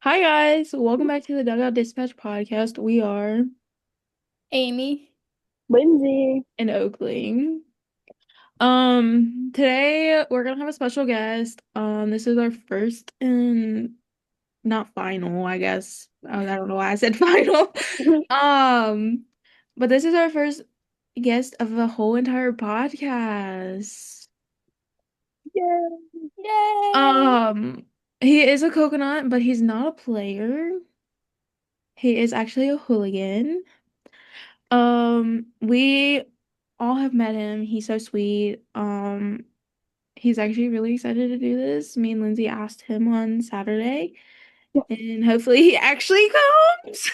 Hi guys, welcome back to the Dugout Dispatch podcast. We are Amy. Lindsay. in Oakley. Today we're gonna have a special guest. This is our first and not final, I guess. I don't know why I said final. Um, but this is our first guest of the whole entire podcast. Yeah. Yay! Um, he is a coconut, but he's not a player. He is actually a hooligan. We all have met him. He's so sweet. He's actually really excited to do this. Me and Lindsay asked him on Saturday, Yeah. and hopefully he actually comes.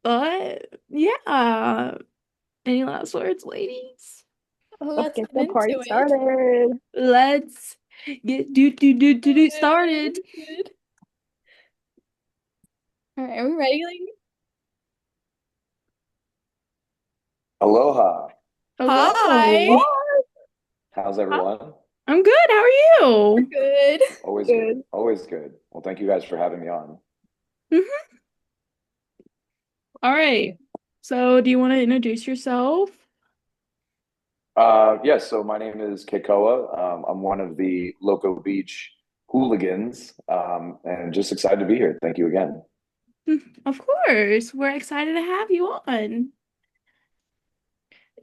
But yeah, any last words, ladies? Let's Let's get get the party into it. started. Let's get do started. Good. All right, are we ready? Aloha. Hi. Hello. How's everyone? I'm good. How are We're you? good. Always Good. good. Always good. Well, thank you guys for having me on. Mhm. All right. So, do you want to introduce yourself? Yes, so my name is Kekoa. I'm one of the Loco Beach hooligans, and just excited to be here. Thank you again. Of course. We're excited to have you on.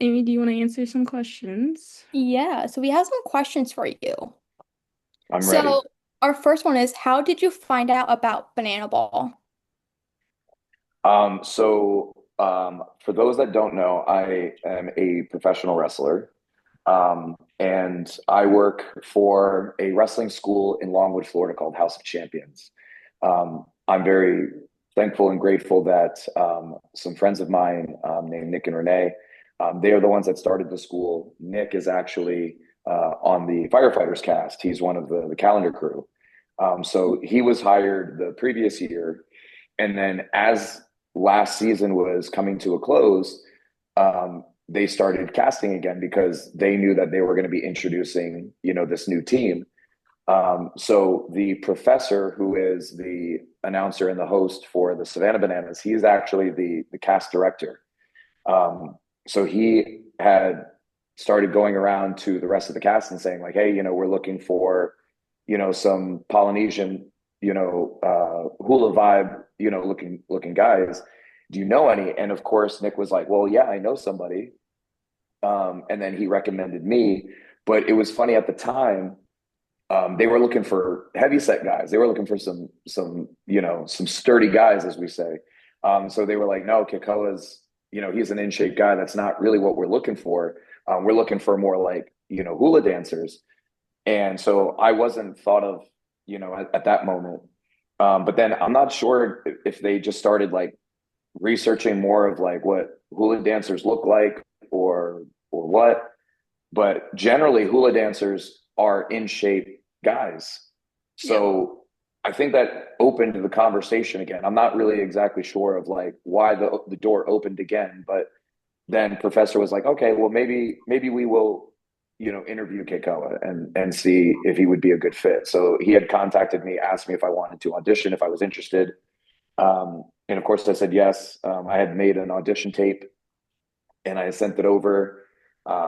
Amy, do you want to answer some questions? Yeah, so we have some questions for you. I'm ready. So our first one is, how did you find out about Banana Ball? For those that don't know, I am a professional wrestler, and I work for a wrestling school in Longwood, Florida called House of Champions. I'm very thankful and grateful that some friends of mine named Nick and Renee, they are the ones that started the school. Nick is actually on the firefighters cast. He's one of the calendar crew. So he was hired the previous year, and then as last season was coming to a close, they started casting again because they knew that they were going to be introducing, this new team. So the professor, who is the announcer and the host for the Savannah Bananas, he's actually the cast director. So he had started going around to the rest of the cast and saying like, "Hey, we're looking for, some Polynesian, hula vibe, looking guys. Do you know any?" And of course, Nick was like, "Well, yeah, I know somebody." And then he recommended me. But it was funny at the time. They were looking for heavy set guys. They were looking for some sturdy guys, as we say. So they were like, "No, Kekoa's, he's an in shape guy. That's not really what we're looking for. We're looking for more like, hula dancers." And so I wasn't thought of, at that moment. But then I'm not sure if they just started like researching more of like what hula dancers look like or what. But generally, hula dancers are in shape guys. Yeah. So I think that opened the conversation again. I'm not really exactly sure of like why the door opened again, but then Professor was like, "Okay, well maybe we will, interview Keikoa and see if he would be a good fit." So he had contacted me, asked me if I wanted to audition, if I was interested. And of course I said yes. I had made an audition tape and I sent it over.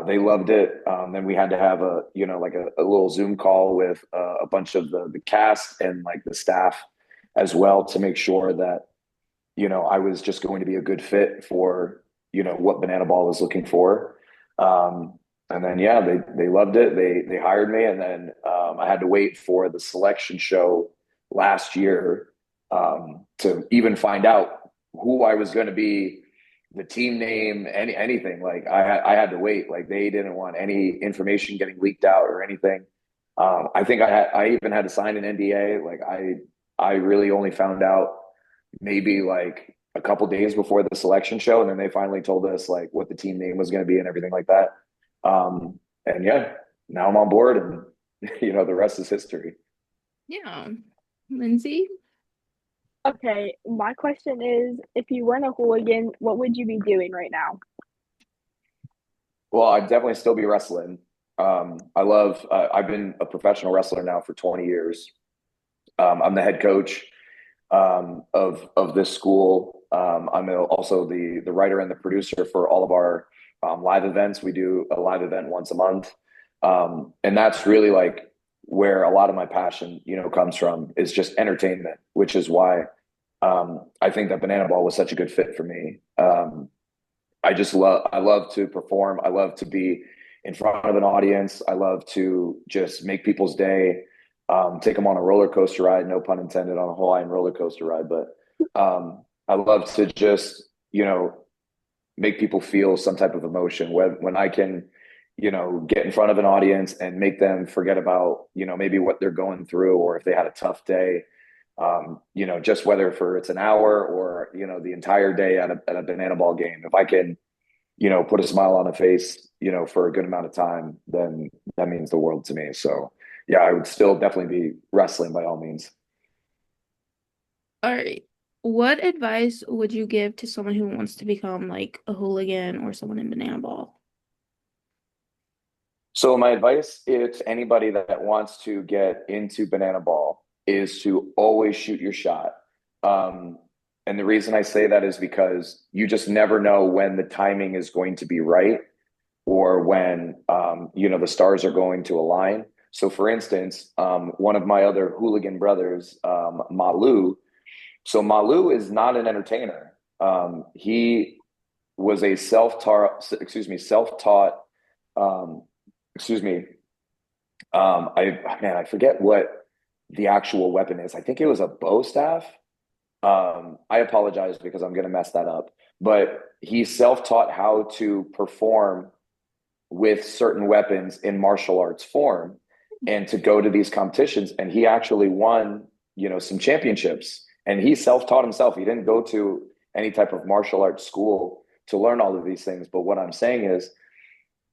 They loved it. Then we had to have like a little Zoom call with a bunch of the cast and like the staff as well to make sure that, I was just going to be a good fit for, what Banana Ball was looking for. And then, yeah, they loved it. They hired me. And then I had to wait for the selection show last year to even find out who I was going to be, the team name, anything. Like I had to wait. Like they didn't want any information getting leaked out or anything. I think I even had to sign an NDA. Like I really only found out maybe like a couple days before the selection show, and then they finally told us like what the team name was going to be and everything like that. And yeah, now I'm on board, and the rest is history. Yeah. Lindsay? Okay, my question is, if you weren't a hooligan, what would you be doing right now? Well, I'd definitely still be wrestling. I love. I've been a professional wrestler now for 20 years. I'm the head coach of this school. I'm also the writer and the producer for all of our live events. We do a live event once a month, and that's really like where a lot of my passion, comes from, is just entertainment, which is why I think that Banana Ball was such a good fit for me. I love to perform. I love to be in front of an audience. I love to just make people's day, take them on a roller coaster ride, no pun intended, on a Hawaiian roller coaster ride. But I love to just, make people feel some type of emotion when I can, get in front of an audience and make them forget about, maybe what they're going through, or if they had a tough day. Just whether for it's an hour or, the entire day at a banana ball game. If I can, put a smile on a face, for a good amount of time, then that means the world to me. So yeah, I would still definitely be wrestling by all means. All right. What advice would you give to someone who wants to become like a hooligan or someone in Banana Ball? So my advice to anybody that wants to get into banana ball is to always shoot your shot. Um, and the reason I say that is because you just never know when the timing is going to be right, or when the stars are going to align. So, for instance, one of my other hooligan brothers, Malu. So Malu is not an entertainer. He was a self-taught. Um, excuse me. I forget what the actual weapon is. I think it was a bow staff. I apologize because I'm going to mess that up. But he self-taught how to perform with certain weapons in martial arts form, and to go to these competitions. And he actually won, some championships. And he self-taught himself. He didn't go to any type of martial arts school to learn all of these things. But what I'm saying is,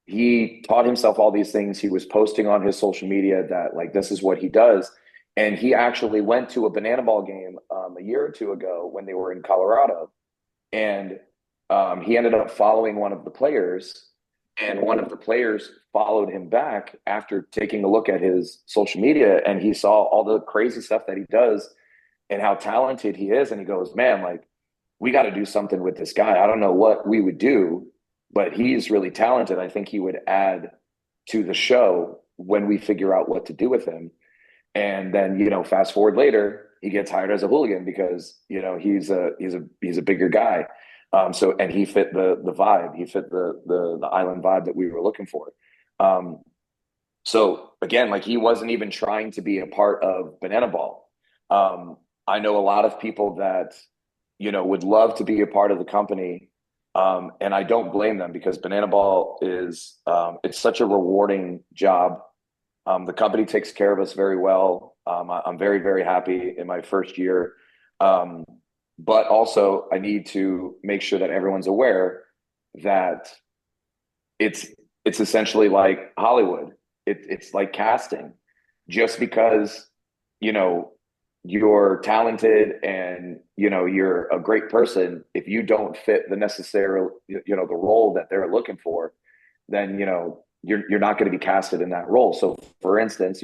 he taught himself all these things. He was posting on his social media that like this is what he does. And he actually went to a banana ball game a year or two ago when they were in Colorado, and he ended up following one of the players, and one of the players followed him back after taking a look at his social media, and he saw all the crazy stuff that he does and how talented he is. And he goes, man, like, we got to do something with this guy. I don't know what we would do, but he's really talented. I think he would add to the show when we figure out what to do with him. And then, fast forward later, he gets hired as a hooligan because, he's a bigger guy. And he fit the vibe. He fit the island vibe that we were looking for. So again, like, he wasn't even trying to be a part of Banana Ball. I know a lot of people that, would love to be a part of the company. And I don't blame them, because Banana Ball is, it's such a rewarding job. The company takes care of us very well. I'm very, very happy in my first year. But also, I need to make sure that everyone's aware that it's it's essentially like Hollywood. It's like casting. Just because you know you're talented and you're a great person, if you don't fit the necessary the role that they're looking for, then you're not going to be casted in that role. So, for instance,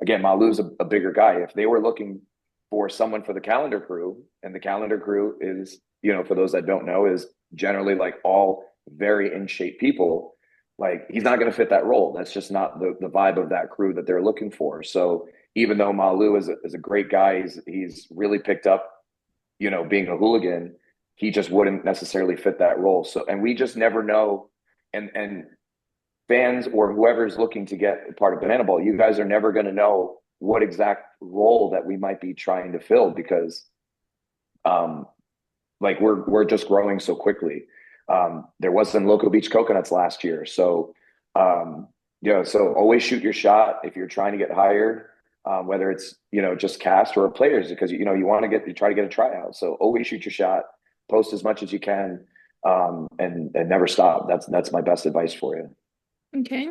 again, Malu's a bigger guy. If they were looking for someone for the calendar crew, and the calendar crew is, for those that don't know, is generally like all very in shape people, like, he's not going to fit that role. That's just not the vibe of that crew that they're looking for. So even though Malu is a great guy, he's really picked up, being a hooligan, he just wouldn't necessarily fit that role. So, and we just never know. And fans or whoever's looking to get a part of Banana Ball, you guys are never going to know what exact role that we might be trying to fill, because um, like, we're just growing so quickly. There wasn't Loco Beach Coconuts last year, so so always shoot your shot if you're trying to get hired, whether it's just cast or players, because you try to get a tryout. So always shoot your shot, post as much as you can, and never stop. That's my best advice for you. Okay.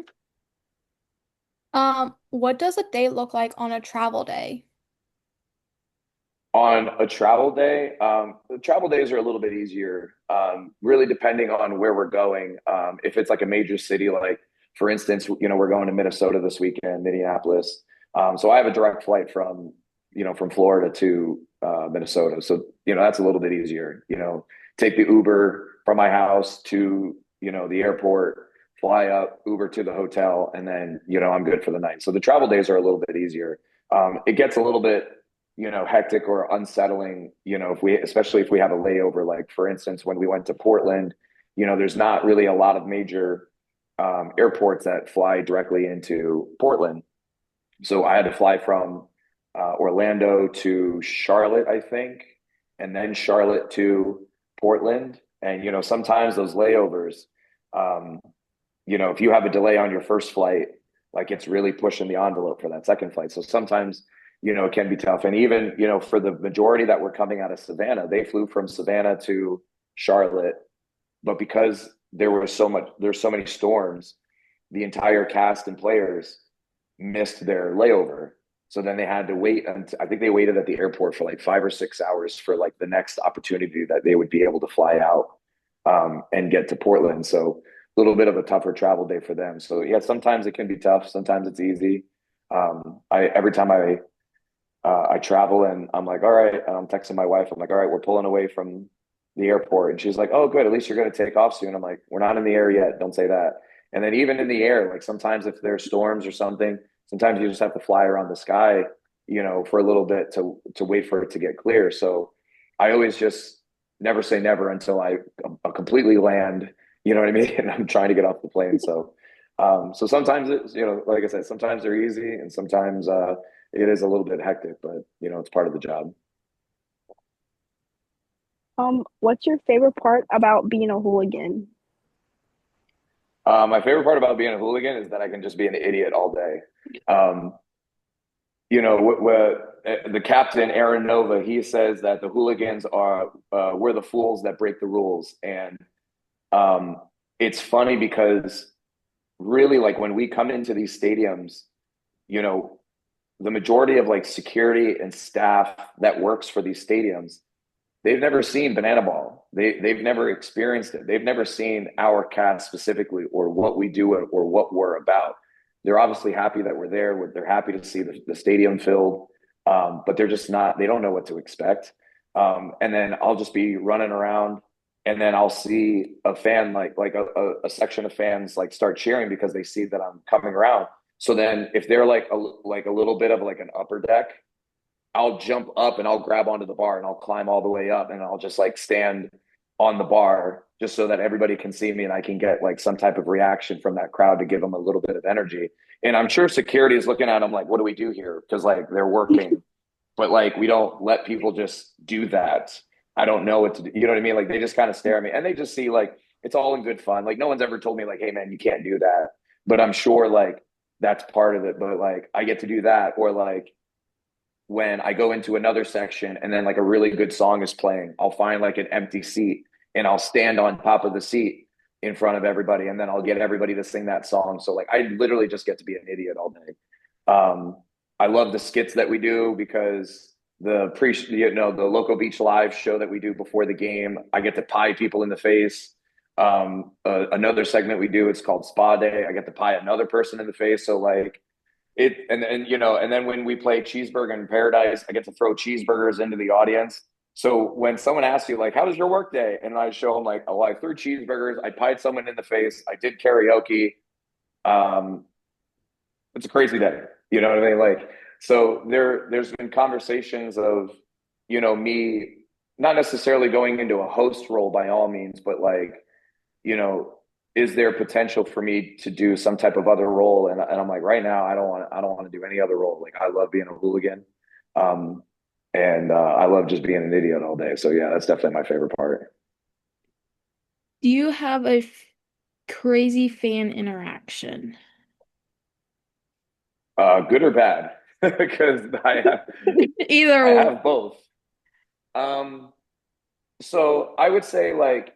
What does a day look like on a travel day? On a travel day, the travel days are a little bit easier, really depending on where we're going. If it's like a major city, like for instance, we're going to Minnesota this weekend, Minneapolis. So I have a direct flight from Florida to Minnesota. So, that's a little bit easier. Take the Uber from my house to, the airport, fly up, Uber to the hotel, and then, I'm good for the night. So the travel days are a little bit easier. It gets a little bit hectic or unsettling, especially if we have a layover, like for instance, when we went to Portland, there's not really a lot of major airports that fly directly into Portland. So I had to fly from Orlando to Charlotte, I think, and then Charlotte to Portland. And, sometimes those layovers, um, if you have a delay on your first flight, like it's really pushing the envelope for that second flight. So sometimes, it can be tough. And even, for the majority that were coming out of Savannah, they flew from Savannah to Charlotte. But because there's so many storms, the entire cast and players missed their layover. So then they had to wait until I think they waited at the airport for like 5 or 6 hours for like the next opportunity that they would be able to fly out, and get to Portland. So a little bit of a tougher travel day for them. So yeah, sometimes it can be tough. Sometimes it's easy. I every time I travel and I'm like, all right, and I'm texting my wife. I'm like, all right, we're pulling away from the airport. And she's like, oh, good. At least you're going to take off soon. I'm like, we're not in the air yet. Don't say that. And then even in the air, like sometimes if there's storms or something, sometimes you just have to fly around the sky, for a little bit to wait for it to get clear. So I always just never say never until I completely land, you know what I mean? And I'm trying to get off the plane. So sometimes it's, like I said, sometimes they're easy and sometimes, it is a little bit hectic, but it's part of the job. What's your favorite part about being a hooligan? My favorite part about being a hooligan is that I can just be an idiot all day. Um, the captain, Aaron Nova, he says that the hooligans we're the fools that break the rules. And um, it's funny because really, like when we come into these stadiums, you know, the majority of like security and staff that works for these stadiums, they've never seen banana ball. They've never experienced it. They've never seen our cast specifically or what we do or what we're about. They're obviously happy that we're there. They're happy to see the stadium filled, but they're just not. They don't know what to expect. And then I'll just be running around, and then I'll see a fan like a section of fans like start cheering because they see that I'm coming around. So then if they're like a little bit of like an upper deck, I'll jump up and I'll grab onto the bar and I'll climb all the way up and I'll just like stand on the bar just so that everybody can see me and I can get like some type of reaction from that crowd to give them a little bit of energy. And I'm sure security is looking at them like, what do we do here? Because like they're working, but like we don't let people just do that. I don't know what to do. You know what I mean? Like they just kind of stare at me and they just see like it's all in good fun. Like no one's ever told me like, hey man, you can't do that. But I'm sure like that's part of it. But like I get to do that or like when I go into another section and then like a really good song is playing, I'll find like an empty seat and I'll stand on top of the seat in front of everybody and then I'll get everybody to sing that song. So like I literally just get to be an idiot all day. Um, I love the skits that we do because the local beach live show that we do before the game, I get to pie people in the face. Another segment we do, it's called Spa Day. I get to pie another person in the face. So like and then when we play Cheeseburger in Paradise, I get to throw cheeseburgers into the audience. So when someone asks you like, "How was your work day?" and I show them like, "Oh, I threw cheeseburgers, I pied someone in the face, I did karaoke." Um, it's a crazy day. You know what I mean? Like, so there's been conversations of, me not necessarily going into a host role by all means, but like you know, is there potential for me to do some type of other role? And I'm like, right now, I don't want to do any other role. Like, I love being a hooligan, um, and I love just being an idiot all day. So yeah, that's definitely my favorite part. Do you have a crazy fan interaction? Good or bad? Because I Either I or. have both. Um, So I would say like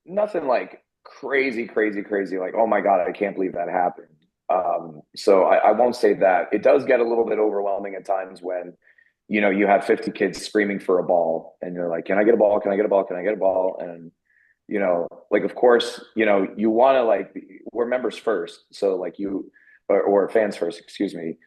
nothing like crazy, crazy, crazy. Like, oh my God, I can't believe that happened. So I won't say that. It does get a little bit overwhelming at times when, you have 50 kids screaming for a ball and you're like, can I get a ball? Can I get a ball? Can I get a ball? And, like, of course, you want to like, we're members first. So like or fans first, excuse me.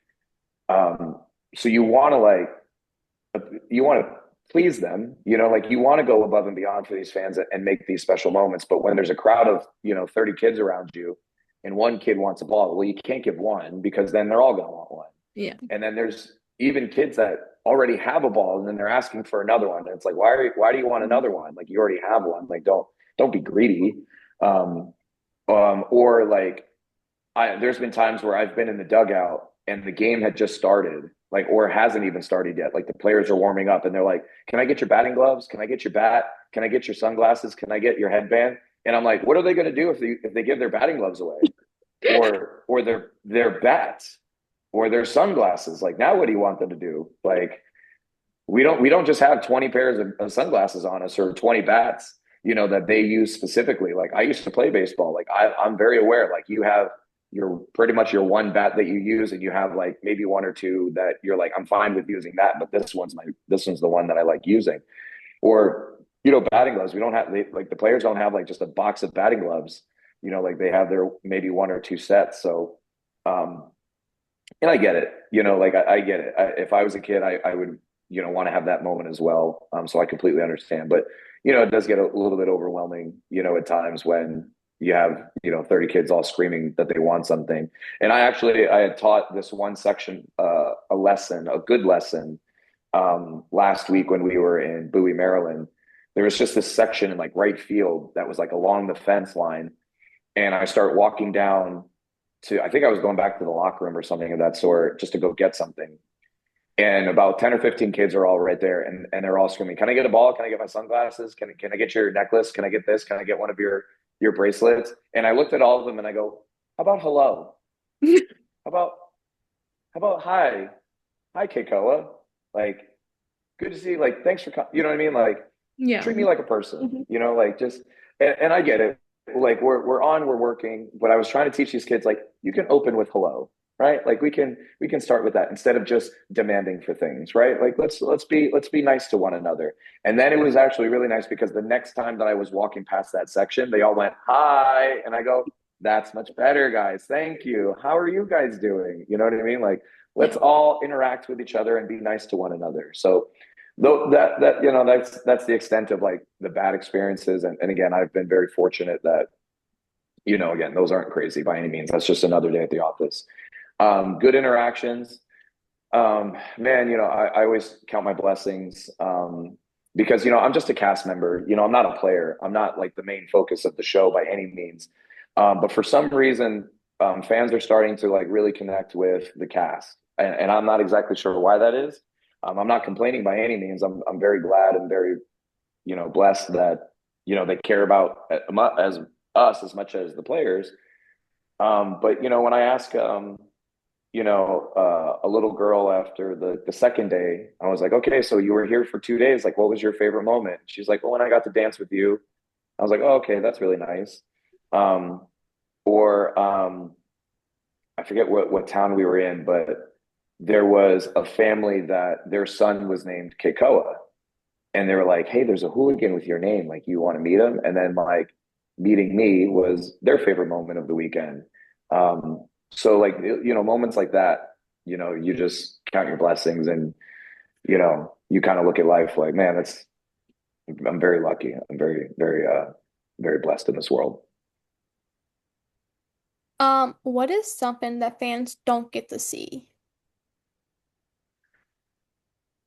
Um, so you want to please them, like you want to go above and beyond for these fans and make these special moments. But when there's a crowd of, 30 kids around you and one kid wants a ball, well, you can't give one because then they're all going to want one. Yeah. And then there's even kids that already have a ball and then they're asking for another one. And it's like, why do you want another one? Like you already have one. Like, don't be greedy. Um, or like, there's been times where I've been in the dugout and the game had just started, like, or hasn't even started yet. Like the players are warming up and they're like, "Can I get your batting gloves? Can I get your bat? Can I get your sunglasses? Can I get your headband?" And I'm like, "What are they going to do if they give their batting gloves away, or their bats, or their sunglasses? Like now, what do you want them to do? Like we don't just have 20 pairs of sunglasses on us or 20 bats." That they use specifically. Like I used to play baseball. Like I'm very aware. Like you have your pretty much your one bat that you use, and you have like maybe one or two that you're like, I'm fine with using that, but this one's the one that I like using. Or batting gloves. We don't have like the players don't have like just a box of batting gloves. Like they have their maybe one or two sets. So, um, and I get it. Like I get it. If I was a kid, I would want to have that moment as well. So I completely understand. But it does get a little bit overwhelming. At times when you have 30 kids all screaming that they want something. And I had taught this one section a good lesson last week when we were in Bowie, Maryland. There was just this section in like right field that was like along the fence line, and I start walking down I think I was going back to the locker room or something of that sort just to go get something. And about 10 or 15 kids are all right there and they're all screaming, "Can I get a ball? Can I get my sunglasses? Can I get your necklace? Can I get this? Can I get one of your bracelets?" And I looked at all of them and I go, "How about hello? How about hi? Hi, Kekoa. Like, good to see you. Like, thanks for coming." You know what I mean? Like, Yeah. treat me like a person, Mhm. like just, and I get it. Like we're working, but I was trying to teach these kids, like, you can open with hello, right? Like we can start with that instead of just demanding for things, right? Like let's be nice to one another. And then it was actually really nice because the next time that I was walking past that section, they all went, "Hi." And I go, "That's much better, guys. Thank you. How are you guys doing?" You know what I mean? Like, let's all interact with each other and be nice to one another. So though that's the extent of like the bad experiences. And again, I've been very fortunate that, again, those aren't crazy by any means. That's just another day at the office. Good interactions. Man, I always count my blessings, because, I'm just a cast member. I'm not a player. I'm not like the main focus of the show by any means. But for some reason, fans are starting to like really connect with the cast. And I'm not exactly sure why that is. I'm not complaining by any means. I'm very glad and very, blessed that, they care about as us as much as the players. But when I ask, a little girl after the second day, I was like, "Okay, so you were here for 2 days. Like, what was your favorite moment?" She's like, "Well, when I got to dance with you." I was like, "Oh, okay, that's really nice." Um, or I forget what town we were in, but there was a family that their son was named Kekoa. And they were like, "Hey, there's a hooligan with your name. Like, you want to meet him?" And then like meeting me was their favorite moment of the weekend. So like, moments like that, you just count your blessings and, you kind of look at life like, man, I'm very lucky. I'm very, very, very blessed in this world. What is something that fans don't get to see?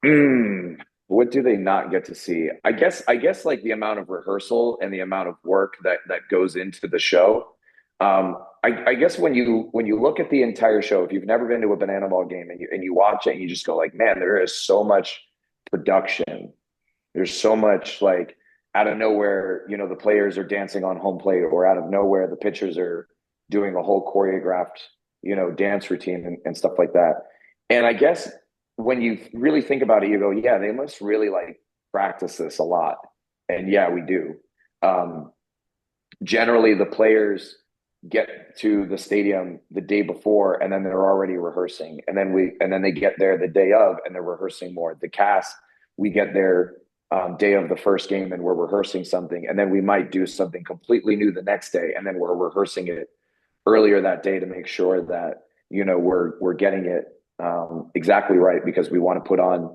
Mm, what do they not get to see? I guess like the amount of rehearsal and the amount of work that goes into the show. I guess when you look at the entire show, if you've never been to a banana ball game and you watch it and you just go like, man, there is so much production. There's so much like out of nowhere, the players are dancing on home plate, or out of nowhere, the pitchers are doing a whole choreographed, dance routine and stuff like that. And I guess when you really think about it, you go, yeah, they must really like practice this a lot. and yeah, we do. Um, Generally, the players get to the stadium the day before, and then they're already rehearsing, and then they get there the day of, and they're rehearsing more. The cast, we get there day of the first game, and we're rehearsing something, and then we might do something completely new the next day, and then we're rehearsing it earlier that day to make sure that we're getting it exactly right, because we want to put on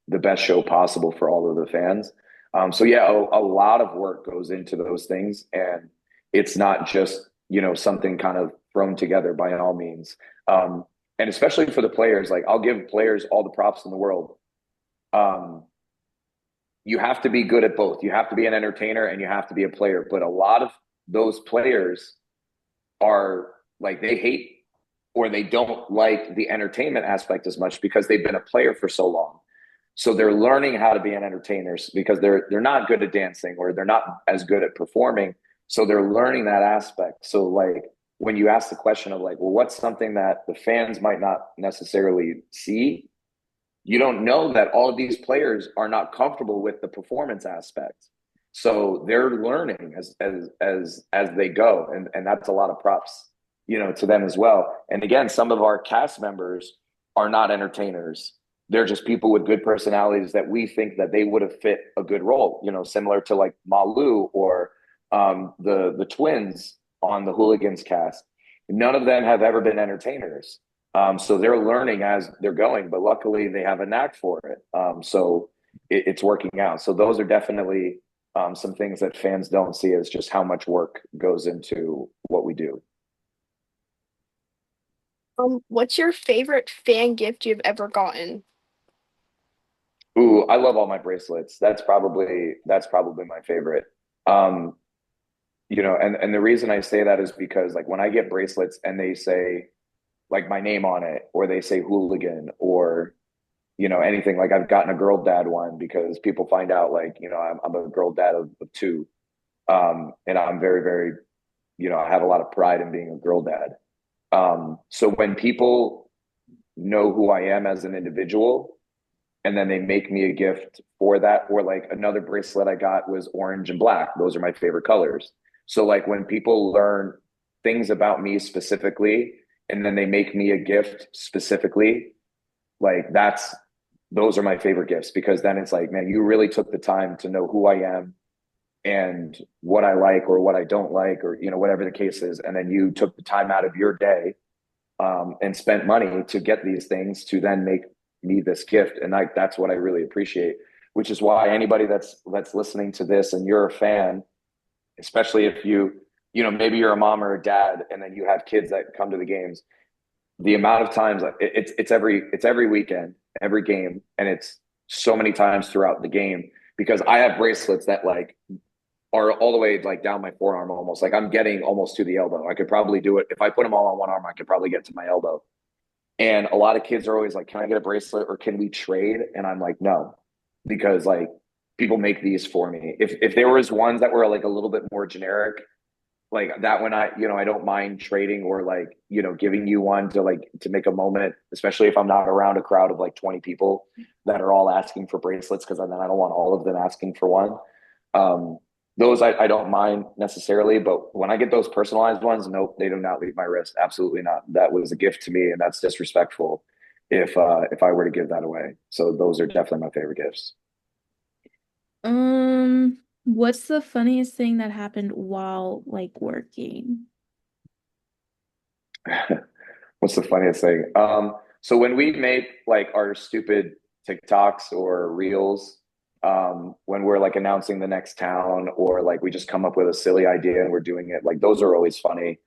the best show possible for all of the fans. So yeah, a lot of work goes into those things, and it's not just something kind of thrown together by all means. And especially for the players, like I'll give players all the props in the world. Um, you have to be good at both. You have to be an entertainer and you have to be a player. But a lot of those players are like, they hate or they don't like the entertainment aspect as much because they've been a player for so long. So they're learning how to be an entertainer because they're not good at dancing or they're not as good at performing. So they're learning that aspect. So like when you ask the question of like, well, what's something that the fans might not necessarily see? You don't know that all of these players are not comfortable with the performance aspect. So they're learning as they go. And that's a lot of props, to them as well. And again, some of our cast members are not entertainers. They're just people with good personalities that we think that they would have fit a good role, similar to like Malu or the twins on the Hooligans cast. None of them have ever been entertainers. So they're learning as they're going, but luckily they have a knack for it. So it's working out. So those are definitely some things that fans don't see, is just how much work goes into what we do. What's your favorite fan gift you've ever gotten? Ooh, I love all my bracelets. That's probably my favorite. Um, and the reason I say that is because like when I get bracelets and they say like my name on it, or they say hooligan, or anything, like I've gotten a girl dad one because people find out like I'm a girl dad of two, and I'm very very I have a lot of pride in being a girl dad. So when people know who I am as an individual, and then they make me a gift for that, or like another bracelet I got was orange and black. Those are my favorite colors. So like when people learn things about me specifically, and then they make me a gift specifically, like those are my favorite gifts, because then it's like, man, you really took the time to know who I am and what I like or what I don't like, or whatever the case is, and then you took the time out of your day and spent money to get these things to then make me this gift. And that's what I really appreciate, which is why anybody that's listening to this and you're a fan, especially if maybe you're a mom or a dad and then you have kids that come to the games, the amount of times it's every weekend, every game, and it's so many times throughout the game, because I have bracelets that like are all the way like down my forearm, almost like I'm getting almost to the elbow. I could probably do it if I put them all on one arm. I could probably get to my elbow. And a lot of kids are always like, "Can I get a bracelet or can we trade?" And I'm like, "No," because like people make these for me. If there was ones that were like a little bit more generic, like that one, I don't mind trading, or like giving you one to make a moment, especially if I'm not around a crowd of like 20 people that are all asking for bracelets, because then I don't want all of them asking for one. um those I don't mind necessarily, but when I get those personalized ones, nope, they do not leave my wrist. Absolutely not. That was a gift to me, and that's disrespectful if I were to give that away. So those are definitely my favorite gifts. What's the funniest thing that happened while like working? What's the funniest thing? So when we make like our stupid TikToks or reels, when we're like announcing the next town, or like we just come up with a silly idea and we're doing it, like those are always funny.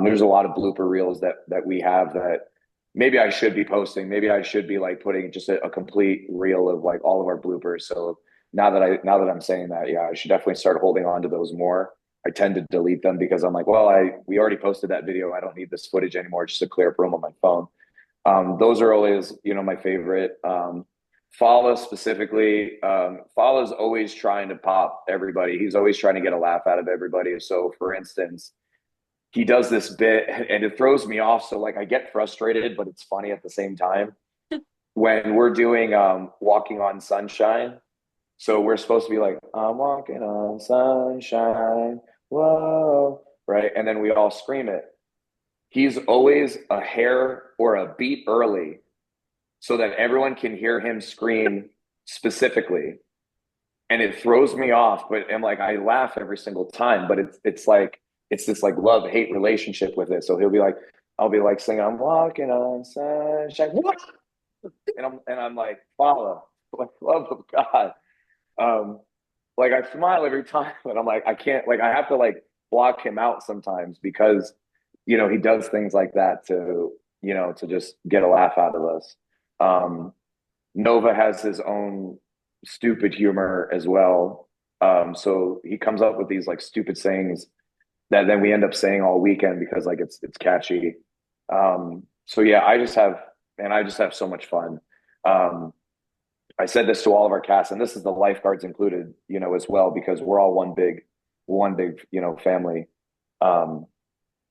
There's a lot of blooper reels that we have that maybe I should be posting. Maybe I should be like putting just a complete reel of like all of our bloopers. So now that I'm saying that, yeah, I should definitely start holding on to those more. I tend to delete them because I'm like, well, we already posted that video. I don't need this footage anymore, just to clear up room on my phone. Those are always, my favorite. Fala specifically, Fala's always trying to pop everybody. He's always trying to get a laugh out of everybody. So, for instance, he does this bit and it throws me off. So, like, I get frustrated, but it's funny at the same time. When we're doing Walking on Sunshine, So we're supposed to be like, I'm walking on sunshine, whoa, right? And then we all scream it. He's always a hair or a beat early so that everyone can hear him scream specifically. And it throws me off, but I'm like, I laugh every single time, but it's like it's this like love-hate relationship with it. So he'll be like, I'll be like singing, I'm walking on sunshine, what? And I'm like, follow, like love of God. Um, like I smile every time, but I'm like, I can't, like I have to like block him out sometimes because he does things like that to just get a laugh out of us. Um, Nova has his own stupid humor as well. So he comes up with these like stupid sayings that then we end up saying all weekend because like it's catchy. So yeah, I just have so much fun. Um, I said this to all of our cast, and this is the lifeguards included, as well, because we're all one big, family. Um,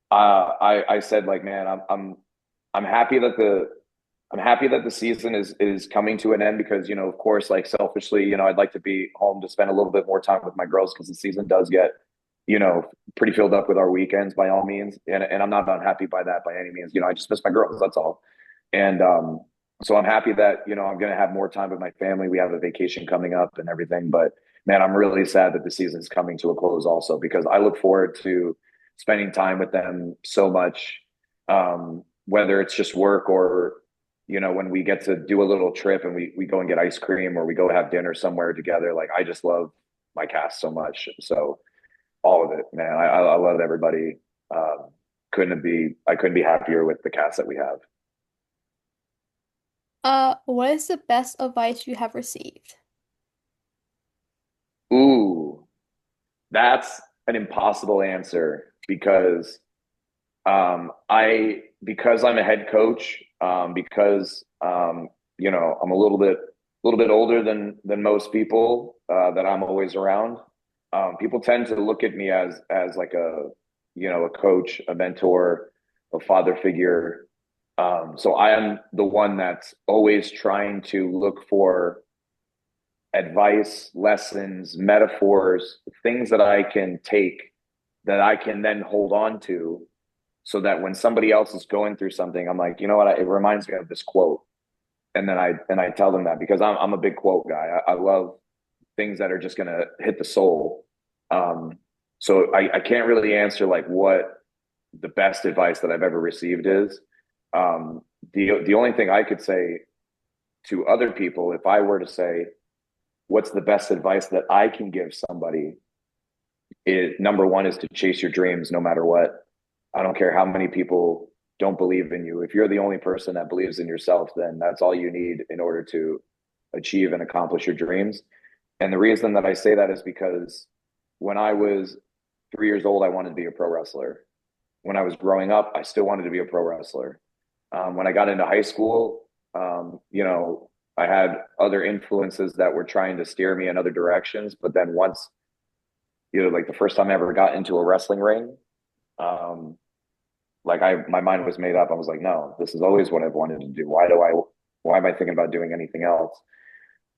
I said like, man, I'm happy that the season is coming to an end because of course, like selfishly, I'd like to be home to spend a little bit more time with my girls because the season does get you know pretty filled up with our weekends by all means, and I'm not unhappy by that by any means. I just miss my girls. That's all. And so I'm happy that I'm going to have more time with my family. We have a vacation coming up and everything, but man, I'm really sad that the season's coming to a close also because I look forward to spending time with them so much, whether it's just work or when we get to do a little trip and we go and get ice cream or we go have dinner somewhere together. Like I just love my cast so much. So all of it, man. I love everybody. I couldn't be happier with the cast that we have. What is the best advice you have received? Ooh, that's an impossible answer because because I'm a head coach, because I'm a little bit older than most people that I'm always around. People tend to look at me as like a coach, a mentor, a father figure. So I am the one that's always trying to look for advice, lessons, metaphors, things that I can take that I can then hold on to so that when somebody else is going through something, I'm like, you know what? It reminds me of this quote. And I tell them that because I'm a big quote guy. I love things that are just going to hit the soul. Um, so I can't really answer like what the best advice that I've ever received is. The only thing I could say to other people, if I were to say, what's the best advice that I can give somebody, number one is to chase your dreams no matter what. I don't care how many people don't believe in you. If you're the only person that believes in yourself, then that's all you need in order to achieve and accomplish your dreams. And the reason that I say that is because when I was 3 years old, I wanted to be a pro wrestler. When I was growing up, I still wanted to be a pro wrestler. When I got into high school, I had other influences that were trying to steer me in other directions. But then once, like the first time I ever got into a wrestling ring, um, like my mind was made up. I was like, no, this is always what I've wanted to do. Why am I thinking about doing anything else?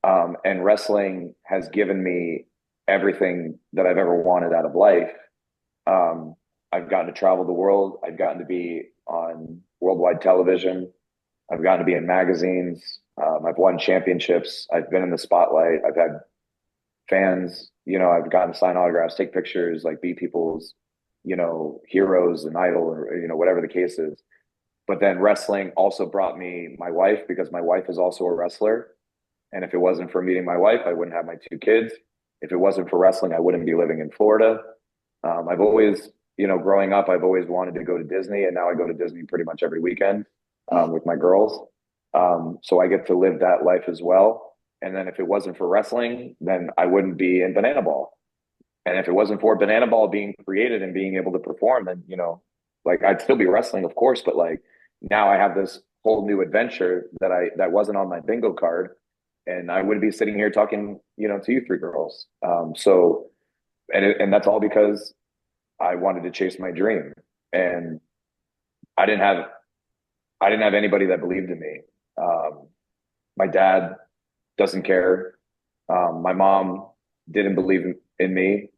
And wrestling has given me everything that I've ever wanted out of life. Um, I've gotten to travel the world. I've gotten to be on worldwide television. I've gotten to be in magazines. I've won championships. I've been in the spotlight. I've had fans, I've gotten to sign autographs, take pictures, like be people's, heroes and idol or, whatever the case is. But then wrestling also brought me my wife because my wife is also a wrestler. And if it wasn't for meeting my wife, I wouldn't have my two kids. If it wasn't for wrestling, I wouldn't be living in Florida. I've always, growing up, I've always wanted to go to Disney, and now I go to Disney pretty much every weekend with my girls. So I get to live that life as well. And then if it wasn't for wrestling, then I wouldn't be in Banana Ball. And if it wasn't for Banana Ball being created and being able to perform, then, like I'd still be wrestling, of course, but like now I have this whole new adventure that wasn't on my bingo card. And I wouldn't be sitting here talking, to you three girls. And that's all because I wanted to chase my dream. And I didn't have I didn't have anybody that believed in me. My dad doesn't care. My mom didn't believe in me.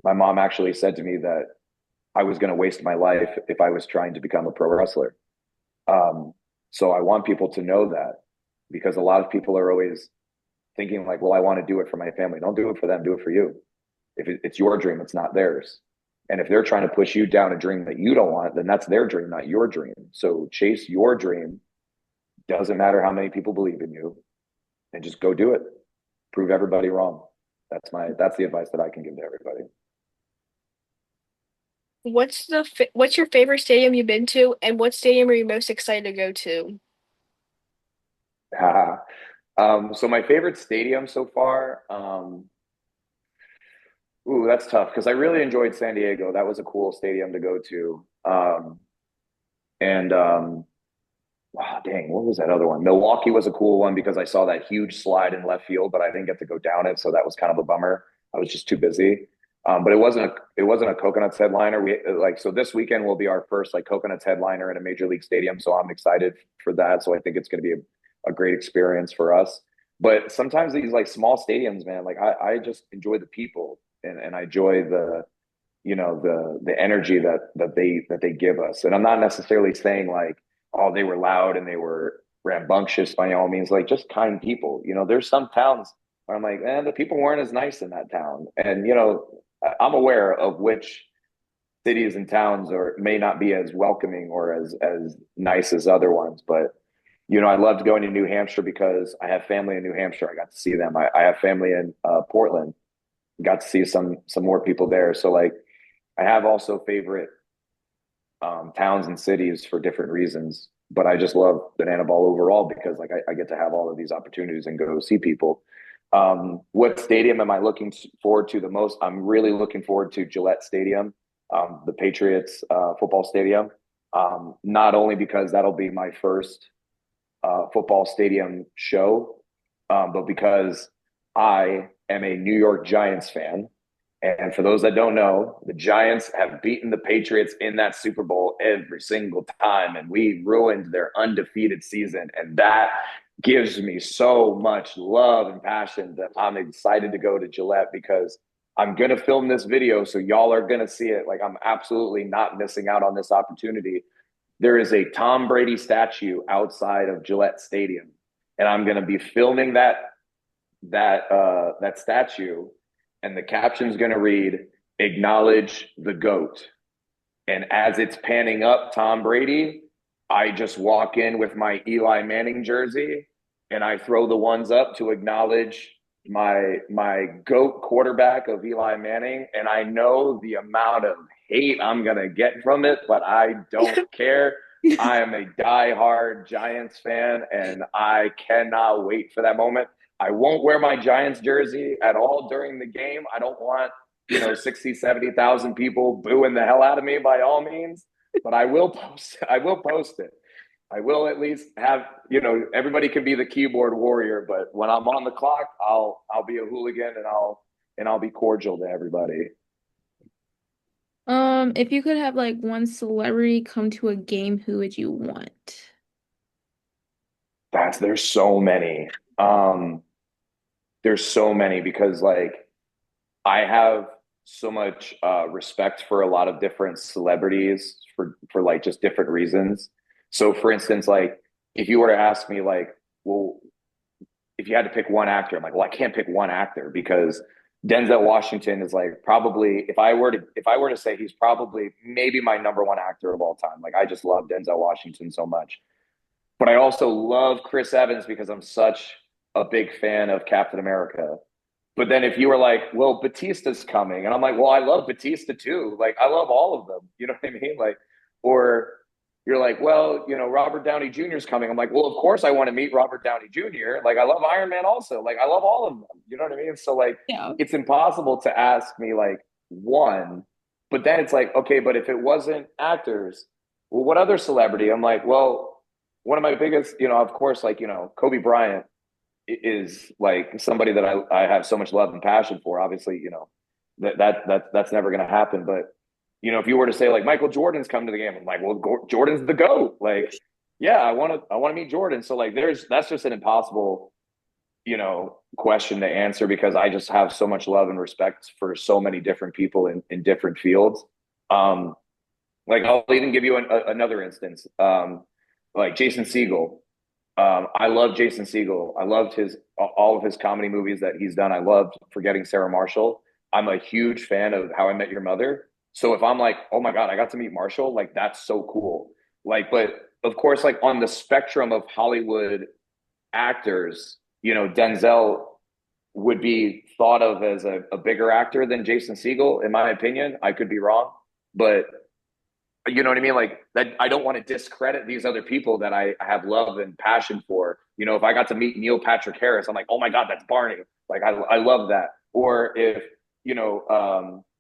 My mom actually said to me that I was going to waste my life if I was trying to become a pro wrestler. Um, so I want people to know that, because a lot of people are always thinking like, well, I want to do it for my family. Don't do it for them, do it for you. If it's your dream, it's not theirs. And if they're trying to push you down a dream that you don't want, then that's their dream, not your dream. So chase your dream. Doesn't matter how many people believe in you, and just go do it. Prove everybody wrong. That's the advice that I can give to everybody. What's your favorite stadium you've been to, and what stadium are you most excited to go to? So my favorite stadium so far, ooh, that's tough because I really enjoyed San Diego. That was a cool stadium to go to. And wow, dang, what was that other one? Milwaukee was a cool one because I saw that huge slide in left field, but I didn't get to go down it, so that was kind of a bummer. I was just too busy. But it wasn't a Coconuts headliner. We like so this weekend will be our first like Coconuts headliner in a major league stadium, so I'm excited for that. So I think it's going to be a great experience for us. But sometimes these like small stadiums, man, like I just enjoy the people, and I enjoy the energy that they give us. And I'm not necessarily saying like, oh, they were loud and they were rambunctious by all means, like just kind people. There's some towns where I'm like, the people weren't as nice in that town. And I'm aware of which cities and towns or may not be as welcoming or as nice as other ones. But I loved going to New Hampshire because I have family in New Hampshire. I got to see them. I have family in Portland. Got to see some more people there. So like I have also favorite towns and cities for different reasons, but I just love banana ball overall because like I get to have all of these opportunities and go see people. What stadium am I looking forward to the most? I'm really looking forward to Gillette Stadium, the Patriots football stadium. Not only because that'll be my first football stadium show, but because I am a New York Giants fan. And for those that don't know, the Giants have beaten the Patriots in that Super Bowl every single time, and we ruined their undefeated season. And that gives me so much love and passion that I'm excited to go to Gillette because I'm going to film this video. So y'all are going to see it. Like, I'm absolutely not missing out on this opportunity. There is a Tom Brady statue outside of Gillette Stadium, and I'm going to be filming that statue, and the caption's going to read, "Acknowledge the GOAT." And as it's panning up Tom Brady, I just walk in with my Eli Manning jersey and I throw the ones up to acknowledge my GOAT quarterback of Eli Manning. And I know the amount of hate I'm gonna get from it, but I don't care. I am a diehard Giants fan and I cannot wait for that moment. I won't wear my Giants jersey at all during the game. I don't want 60, 70,000 people booing the hell out of me by all means, but I will post it. I will at least have, everybody can be the keyboard warrior, but when I'm on the clock, I'll be a hooligan and I'll be cordial to everybody. If you could have like one celebrity come to a game, who would you want? There's so many. There's so many because like I have so much respect for a lot of different celebrities for like just different reasons. So for instance, like if you were to ask me like, well, if you had to pick one actor, I'm like, well, I can't pick one actor because Denzel Washington is like probably if I were to say he's probably maybe my number one actor of all time. Like I just love Denzel Washington so much. But I also love Chris Evans because I'm such a big fan of Captain America. But then if you were like, well, Batista's coming, and I'm like, well, I love Batista too. Like, I love all of them. You know what I mean? Like, or you're like, well, Robert Downey Jr. is coming. I'm like, well, of course I want to meet Robert Downey Jr. Like, I love Iron Man also. Like, I love all of them. You know what I mean? So like, Yeah. it's impossible to ask me like one, but then it's like, okay, but if it wasn't actors, well, what other celebrity? I'm like, well, one of my biggest, of course, like, Kobe Bryant is like somebody that I have so much love and passion for. Obviously, that's never going to happen. But if you were to say like Michael Jordan's come to the game, I'm like, well, Jordan's the GOAT. Like, yeah, I want to meet Jordan. So like, that's just an impossible question to answer because I just have so much love and respect for so many different people in different fields. Um, like I'll even give you another instance. Like Jason Segel. I love Jason Segel. I loved his all of his comedy movies that he's done. I loved Forgetting Sarah Marshall. I'm a huge fan of How I Met Your Mother. So if I'm like, oh my God, I got to meet Marshall, like that's so cool. Like, but of course, like on the spectrum of Hollywood actors, Denzel would be thought of as a bigger actor than Jason Segel, in my opinion. I could be wrong, but you know what I mean? Like that, I don't want to discredit these other people that I have love and passion for. If I got to meet Neil Patrick Harris, I'm like, oh my God, that's Barney. Like I love that. Or if,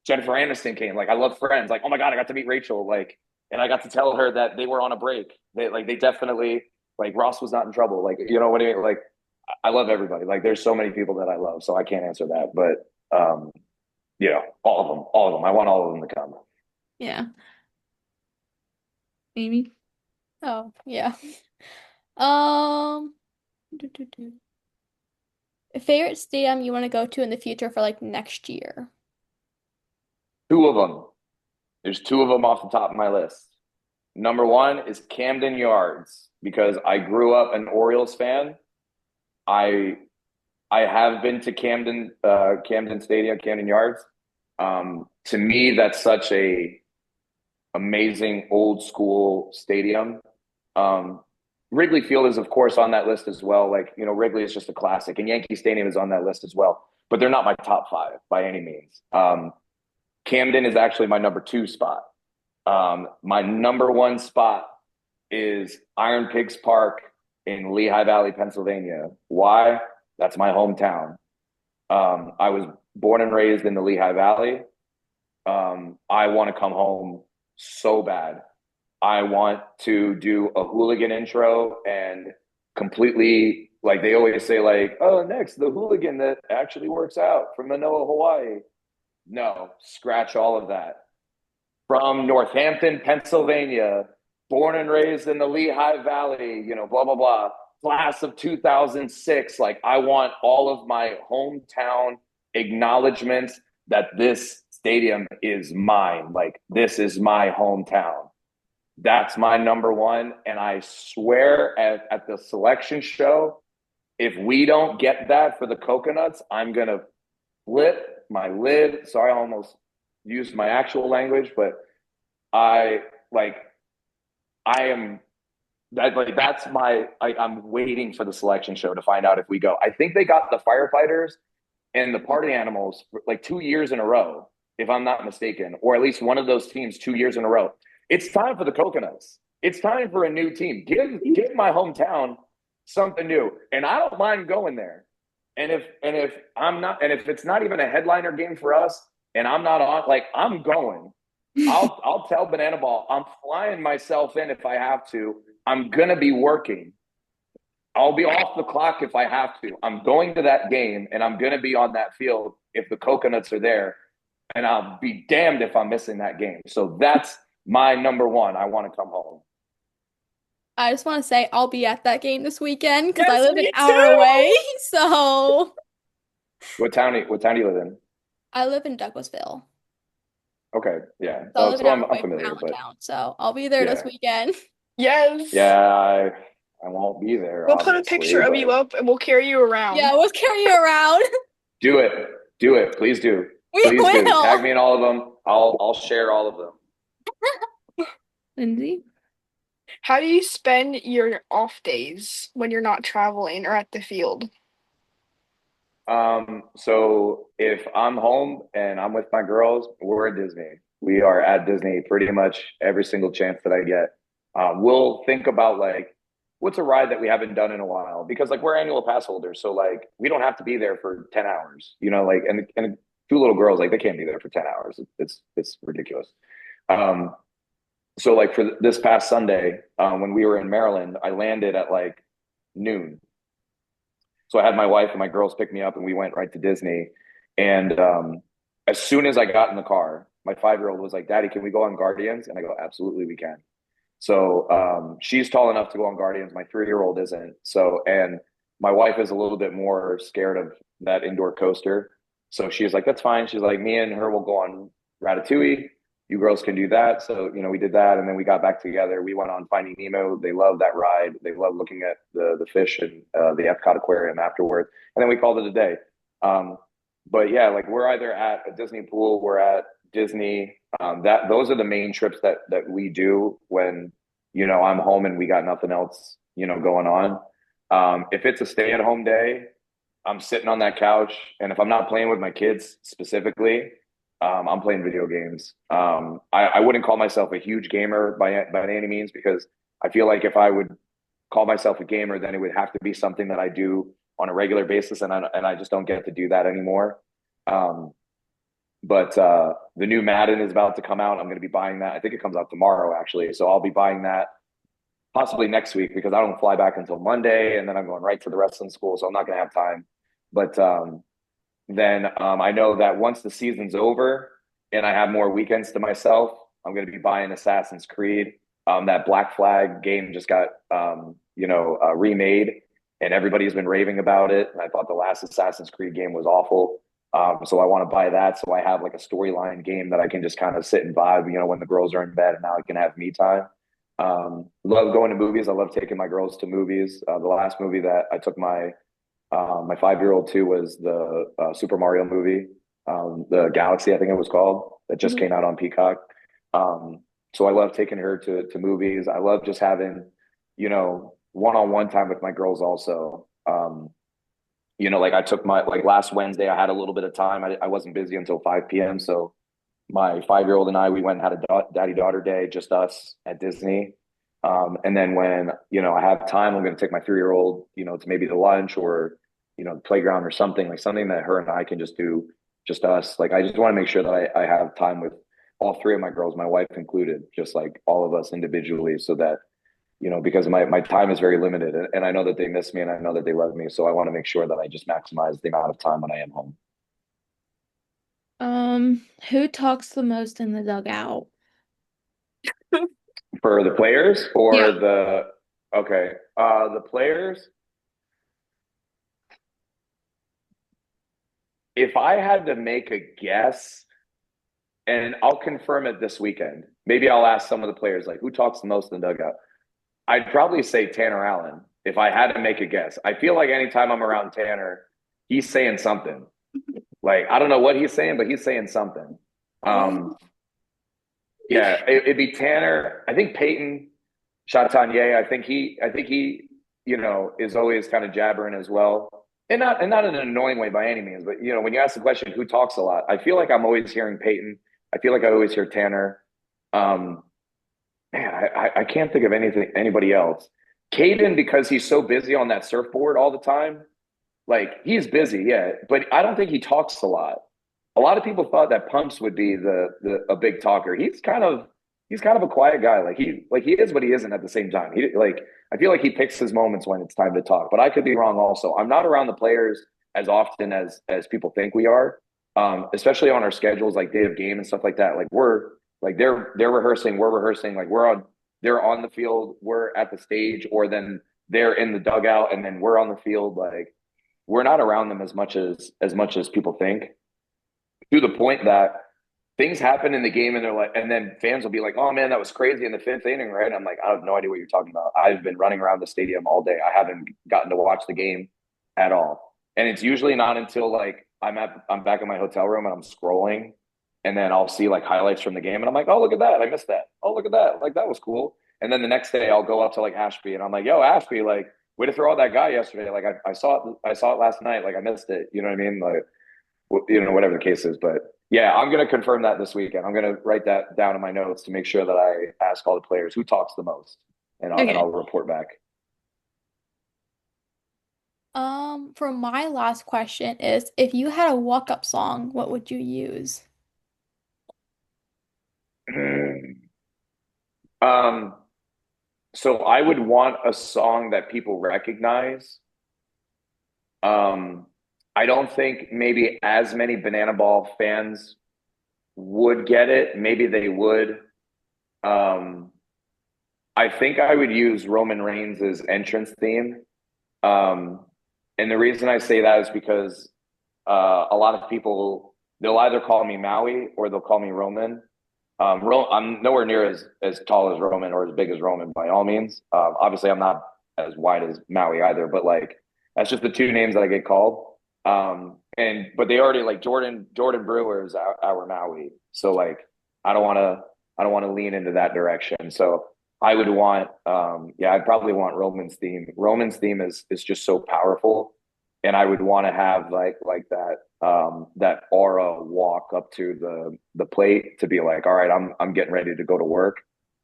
Jennifer Aniston came, like I love Friends. Like, oh my God, I got to meet Rachel. Like, and I got to tell her that they were on a break. They definitely, like Ross was not in trouble. Like, you know what I mean? Like, I love everybody. Like, there's so many people that I love, so I can't answer that. But, all of them. I want all of them to come. Yeah. Amy? Oh, yeah. Um, a favorite stadium you want to go to in the future for like next year? Two of them. There's two of them off the top of my list. Number one is Camden Yards because I grew up an Orioles fan. I I have been to Camden Stadium, Camden Yards. To me, that's such a amazing old school stadium. Um, Wrigley Field is, of course, on that list as well. Like, Wrigley is just a classic, and Yankee Stadium is on that list as well. But they're not my top five by any means. Camden is actually my number two spot. My number one spot is Iron Pigs Park in Lehigh Valley, Pennsylvania. Why? That's my hometown. I was born and raised in the Lehigh Valley. I want to come home so bad. I want to do a hooligan intro and completely, like they always say, like, oh, next, the hooligan that actually works out from Manoa, Hawaii. No, scratch all of that. From Northampton, Pennsylvania, born and raised in the Lehigh Valley, blah, blah, blah. Class of 2006. Like, I want all of my hometown acknowledgments that this stadium is mine. Like, this is my hometown. That's my number one. And I swear at the selection show, if we don't get that for the Coconuts, I'm going to flip my lid. Sorry, I almost used my actual language, but I like, I am that like that's I'm waiting for the selection show to find out if we go. I think they got the firefighters and the party animals for like 2 years in a row, if I'm not mistaken, or at least one of those teams 2 years in a row. It's time for the Coconuts. It's time for a new team. Give my hometown something new. And I don't mind going there. And if I'm not, and if it's not even a headliner game for us and I'm not on, like I'm going. I'll tell Banana Ball, I'm flying myself in if I have to. I'm gonna be working. I'll be off the clock if I have to. I'm going to that game and I'm gonna be on that field if the Coconuts are there. And I'll be damned if I'm missing that game. So that's my number one. I want to come home. I just want to say I'll be at that game this weekend because I Yes, live an me hour too. away. So What town do you live in? I live in Douglasville. Okay, yeah. So I live an So hour I'm away from familiar, but Allentown. So I'll be there this yeah, weekend. Yes. yeah. I won't be there, We'll Put a obviously, picture of you but up and we'll carry you around. Yeah, we'll carry you around. do it. Do it. Please do. We Please do. Tag will. me in all of them. I'll share all of them. Lindsay? How do you spend your off days when you're not traveling or at the field? So if I'm home and I'm with my girls, we're at Disney. We are at Disney pretty much every single chance that I get. We'll think about like what's a ride that we haven't done in a while because like we're annual pass holders, so like we don't have to be there for 10 hours, like and two little girls like they can't be there for 10 hours. It's ridiculous. Um, so like for this past Sunday, when we were in Maryland, I landed at like noon. So I had my wife and my girls pick me up and we went right to Disney. And as soon as I got in the car, my 5-year-old was like, Daddy, can we go on Guardians? And I go, absolutely, we can. So she's tall enough to go on Guardians. My 3-year-old isn't. So, and my wife is a little bit more scared of that indoor coaster. So she's like, that's fine. She's like, me and her will go on Ratatouille. You girls can do that. So, we did that. And then we got back together. We went on Finding Nemo. They love that ride. They love looking at the fish and the Epcot Aquarium afterwards. And then we called it a day. But yeah, like we're either at a Disney pool, we're at Disney. Those are the main trips that we do when, I'm home and we got nothing else, going on. If it's a stay-at-home day, I'm sitting on that couch, and if I'm not playing with my kids specifically, I'm playing video games. I wouldn't call myself a huge gamer by any means because I feel like if I would call myself a gamer, then it would have to be something that I do on a regular basis, and I just don't get to do that anymore. Um, but the new Madden is about to come out. I'm going to be buying that. I think it comes out tomorrow, actually. So I'll be buying that possibly next week because I don't fly back until Monday, and then I'm going right to the wrestling school, so I'm not going to have time. But then I know that once the season's over and I have more weekends to myself, I'm going to be buying Assassin's Creed. That Black Flag game just got remade, and everybody's been raving about it. And I thought the last Assassin's Creed game was awful. So I want to buy that so I have like a storyline game that I can just kind of sit and vibe, when the girls are in bed and now I can have me time. Love going to movies. I love taking my girls to movies. The last movie that I took my 5-year-old to was the Super Mario movie, the Galaxy, I think it was called, that just came out on Peacock. So I love taking her to movies. I love just having, one-on-one time with my girls also. Like I took like last Wednesday, I had a little bit of time. I wasn't busy until 5 p.m. So my 5-year-old and I, we went and had a daddy-daughter day, just us at Disney. And then when, I have time, I'm going to take my 3-year-old, to maybe to lunch or, the playground or something, like something that her and I can just do, just us. Like, I just want to make sure that I have time with all three of my girls, my wife included, just like all of us individually so that, because my time is very limited and I know that they miss me and I know that they love me. So I want to make sure that I just maximize the amount of time when I am home. Who talks the most in the dugout? For the players Yeah. or the players, if I had to make a guess, and I'll confirm it this weekend, maybe I'll ask some of the players, like, who talks the most in the dugout? I'd probably say Tanner Allen if I had to make a guess. I feel like anytime I'm around Tanner, he's saying something. Like, I don't know what he's saying, but he's saying something. Yeah, it'd be Tanner. I think Peyton Chatanier. I think he, is always kind of jabbering as well, and not in an annoying way by any means. But when you ask the question, who talks a lot, I feel like I'm always hearing Peyton. I feel like I always hear Tanner. Um, Man, I can't think of anybody else. Caden, because he's so busy on that surfboard all the time. Like he's busy, yeah, but I don't think he talks a lot. A lot of people thought that Pumps would be the a big talker. He's kind of a quiet guy. Like he is, but he isn't at the same time. I feel like he picks his moments when it's time to talk. But I could be wrong. Also, I'm not around the players as often as people think we are, especially on our schedules, like day of game and stuff like that. Like they're rehearsing, we're rehearsing. Like they're on the field, we're at the stage, or then they're in the dugout, and then we're on the field. Like we're not around them as much as people think, to the point that things happen in the game and they're like, and then fans will be like, oh man, that was crazy in the fifth inning, right? I'm like, I have no idea what you're talking about. I've been running around the stadium all day. I haven't gotten to watch the game at all. And it's usually not until like I'm back in my hotel room and I'm scrolling, and then I'll see like highlights from the game and I'm like, oh look at that. I missed that. Oh look at that. Like that was cool. And then the next day I'll go up to like Ashby and I'm like, yo, Ashby, like way to throw out that guy yesterday. Like I saw it last night. Like I missed it. You know what I mean? Like whatever the case is. But yeah, I'm going to confirm that this weekend. I'm going to write that down in my notes to make sure that I ask all the players who talks the most, and Okay. I'll report back. For my last question is, if you had a walk-up song, what would you use? um, so I would want a song that people recognize. Um, I don't think maybe as many Banana Ball fans would get it. Maybe they would. Um, I think I would use Roman Reigns' entrance theme. Um, And the reason I say that is because a lot of people they'll either call me Maui or they'll call me Roman. I'm nowhere near as tall as Roman or as big as Roman by all means. Obviously, I'm not as wide as Maui either, but like that's just the two names that I get called. And but they already like Jordan Brewer is our Maui, so like I don't want to lean into that direction. So I would want yeah, I'd probably want Roman's theme. Roman's theme is just so powerful, and I would want to have like that that aura walk up to the plate to be like, all right, I'm getting ready to go to work.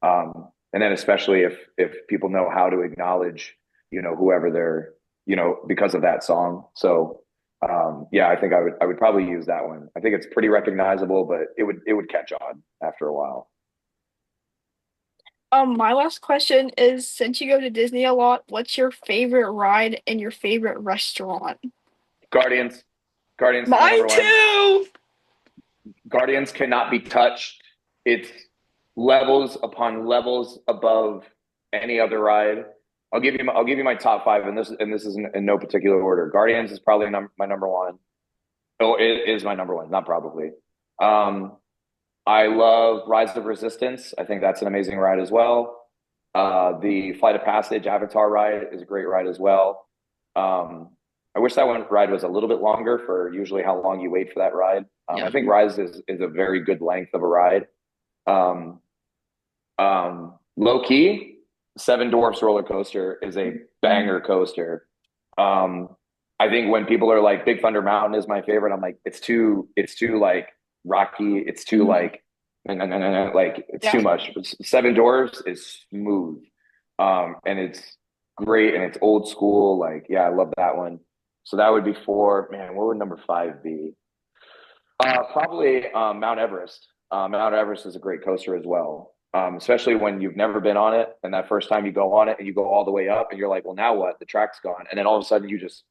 And then especially if people know how to acknowledge, whoever they're, because of that song. So yeah, I think I would probably use that one. I think it's pretty recognizable, but it would catch on after a while. My last question is, since you go to Disney a lot, what's your favorite ride and your favorite restaurant? Guardians. Guardians is my Mine number one. too. Guardians cannot be touched. It's levels upon levels above any other ride. I'll give you my top five, and this is in no particular order. Guardians is probably my number one. Oh, it is my number one, not probably. Um, I love Rise of Resistance. I think that's an amazing ride as well. The Flight of Passage Avatar ride is a great ride as well. Um, I wish that one ride was a little bit longer for usually how long you wait for that ride. I Yeah. think Rise is a very good length of a ride. Um, Low key, Seven Dwarfs roller coaster is a banger coaster. Um, I think when people are like Big Thunder Mountain is my favorite, I'm like, it's too like rocky, it's too Mhm. like like it's Yeah. too much. Seven Dwarfs is smooth. And it's great and it's old school. Like, yeah, I love that one. So that would be four. Man, what would number five be? Probably Mount Everest. Mount Everest is a great coaster as well, especially when you've never been on it, and that first time you go on it and you go all the way up, and you're like, "Well, now what? The track's gone," and then all of a sudden you just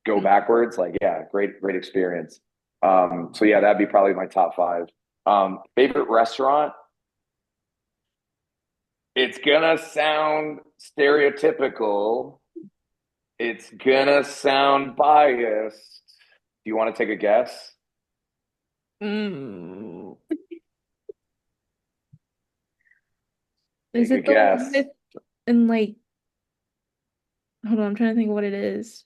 go backwards. Like, yeah, great, great experience. So yeah, that'd be probably my top five. Favorite restaurant? It's gonna sound stereotypical. It's gonna sound biased. Do you want to take a guess? Mm. Is Take a it the one guess. with and like hold on, I'm trying to think of what it is.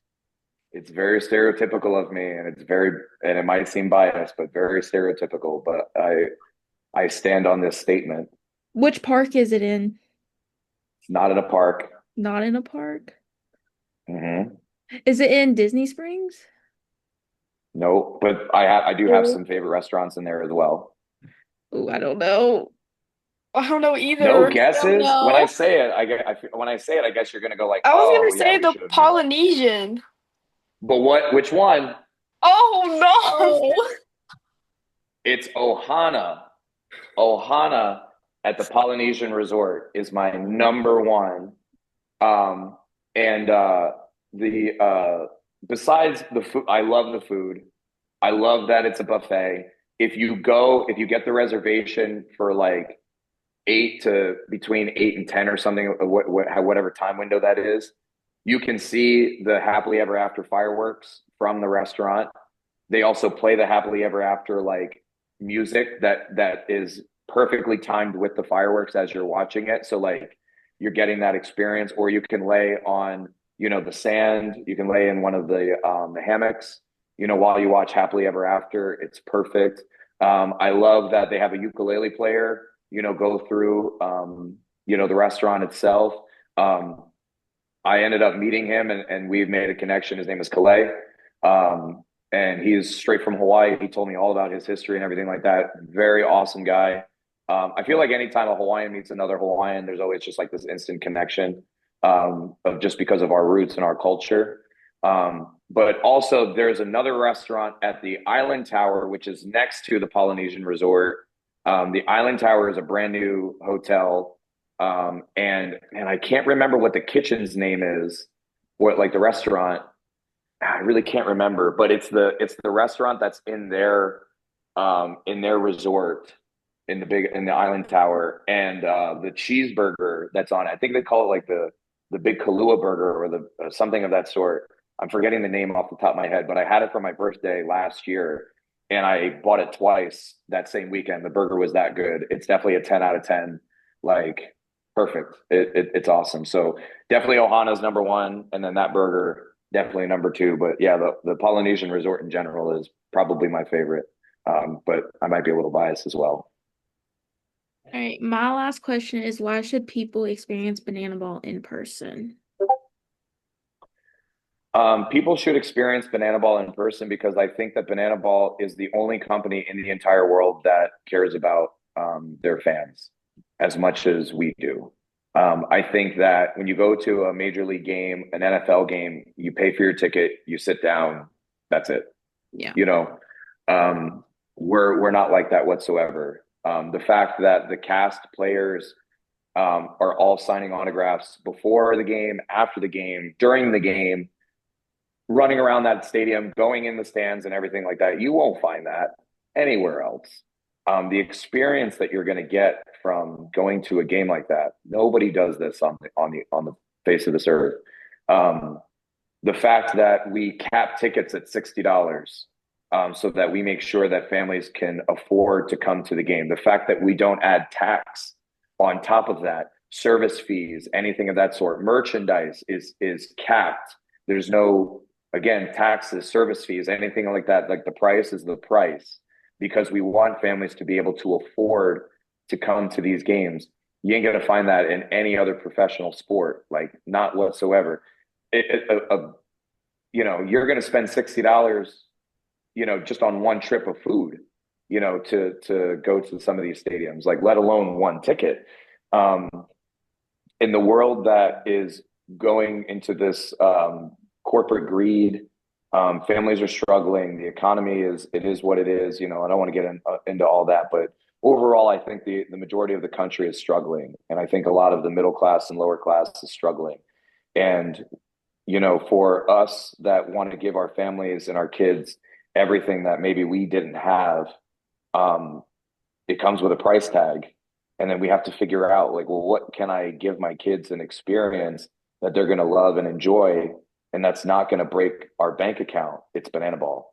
It's very stereotypical of me, and and it might seem biased, but very stereotypical. But I stand on this statement. Which park is it in? It's not in a park. Not in a park. Hmm. Is it in Disney Springs? No, but I do have Ooh. some favorite restaurants in there as well. Oh, I don't know. I don't know No either. I don't guesses. When I know. say it, when I say it, I guess you're gonna go like, I was gonna "Oh yeah, say we the should have knew that." Polynesian. But what? Which one? Oh no. Oh. It's Ohana. Ohana at the Polynesian Resort is my number one. Um, and the besides the food, I love the food. I love that it's a buffet. If you get the reservation for like between 8 and 10 or something, whatever time window that is, you can see the happily ever after fireworks from the restaurant. They also play the happily ever after like music that is perfectly timed with the fireworks as you're watching it. So like you're getting that experience, or you can lay on, the sand. You can lay in one of the hammocks, while you watch happily ever after. It's perfect. I love that they have a ukulele player, go through, the restaurant itself. Um, I ended up meeting him, and we've made a connection. His name is Calais. Um, and he's straight from Hawaii. He told me all about his history and everything like that. Very awesome guy. I feel like anytime a Hawaiian meets another Hawaiian, there's always just like this instant connection, of just because of our roots and our culture. But also, there's another restaurant at the Island Tower, which is next to the Polynesian Resort. The Island Tower is a brand new hotel, and I can't remember what the kitchen's name is, what like the restaurant. I really can't remember, but it's the restaurant that's in their resort in the Island Tower, and the cheeseburger that's on it. I think they call it like the big Kahlua burger or the something of that sort. I'm forgetting the name off the top of my head, but I had it for my birthday last year and I bought it twice that same weekend. The burger was that good. It's definitely a 10 out of 10. Like perfect. It's awesome. So definitely Ohana's number one. And then that burger, definitely number two. But yeah, the Polynesian resort in general is probably my favorite. But I might be a little biased as well. All right, my last question is why should people experience Banana Ball in person? People should experience Banana Ball in person because I think that Banana Ball is the only company in the entire world that cares about their fans as much as we do. I think that when you go to a major league game, an NFL game, you pay for your ticket, you sit down, that's it. Yeah. You know, we're not like that whatsoever. The fact that the cast players are all signing autographs before the game, after the game, during the game, running around that stadium, going in the stands and everything like that. You won't find that anywhere else. The experience that you're going to get from going to a game like that, nobody does this on the face of this earth. The fact that we cap tickets at $60 so that we make sure that families can afford to come to the game. The fact that we don't add tax on top of that, service fees, anything of that sort. Merchandise is capped. There's no, again, taxes, service fees, anything like that. Like the price is the price because we want families to be able to afford to come to these games. You ain't gonna find that in any other professional sport, like not whatsoever. You're gonna spend $60, just on one trip of food, to go to some of these stadiums, like let alone one ticket. Um, in the world that is going into this corporate greed, families are struggling. The economy is what it is. I don't want to get into all that, but overall, I think the majority of the country is struggling, and I think a lot of the middle class and lower class is struggling. And for us that want to give our families and our kids everything that maybe we didn't have, um, it comes with a price tag. And then we have to figure out, like, well, what can I give my kids an experience that they're going to love and enjoy? And that's not going to break our bank account. It's Banana Ball.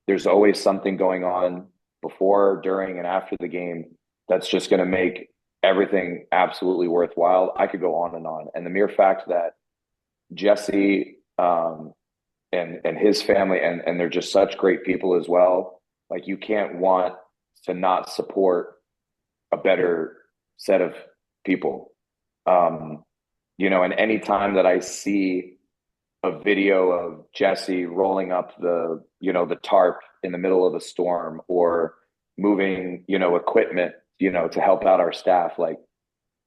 There's always something going on before, during, and after the game that's just going to make everything absolutely worthwhile. I could go on and on. And the mere fact that Jesse and his family and they're just such great people as well. Like you can't want to not support a better set of people. And any time that I see a video of Jesse rolling up the tarp in the middle of a storm or moving, equipment, to help out our staff, like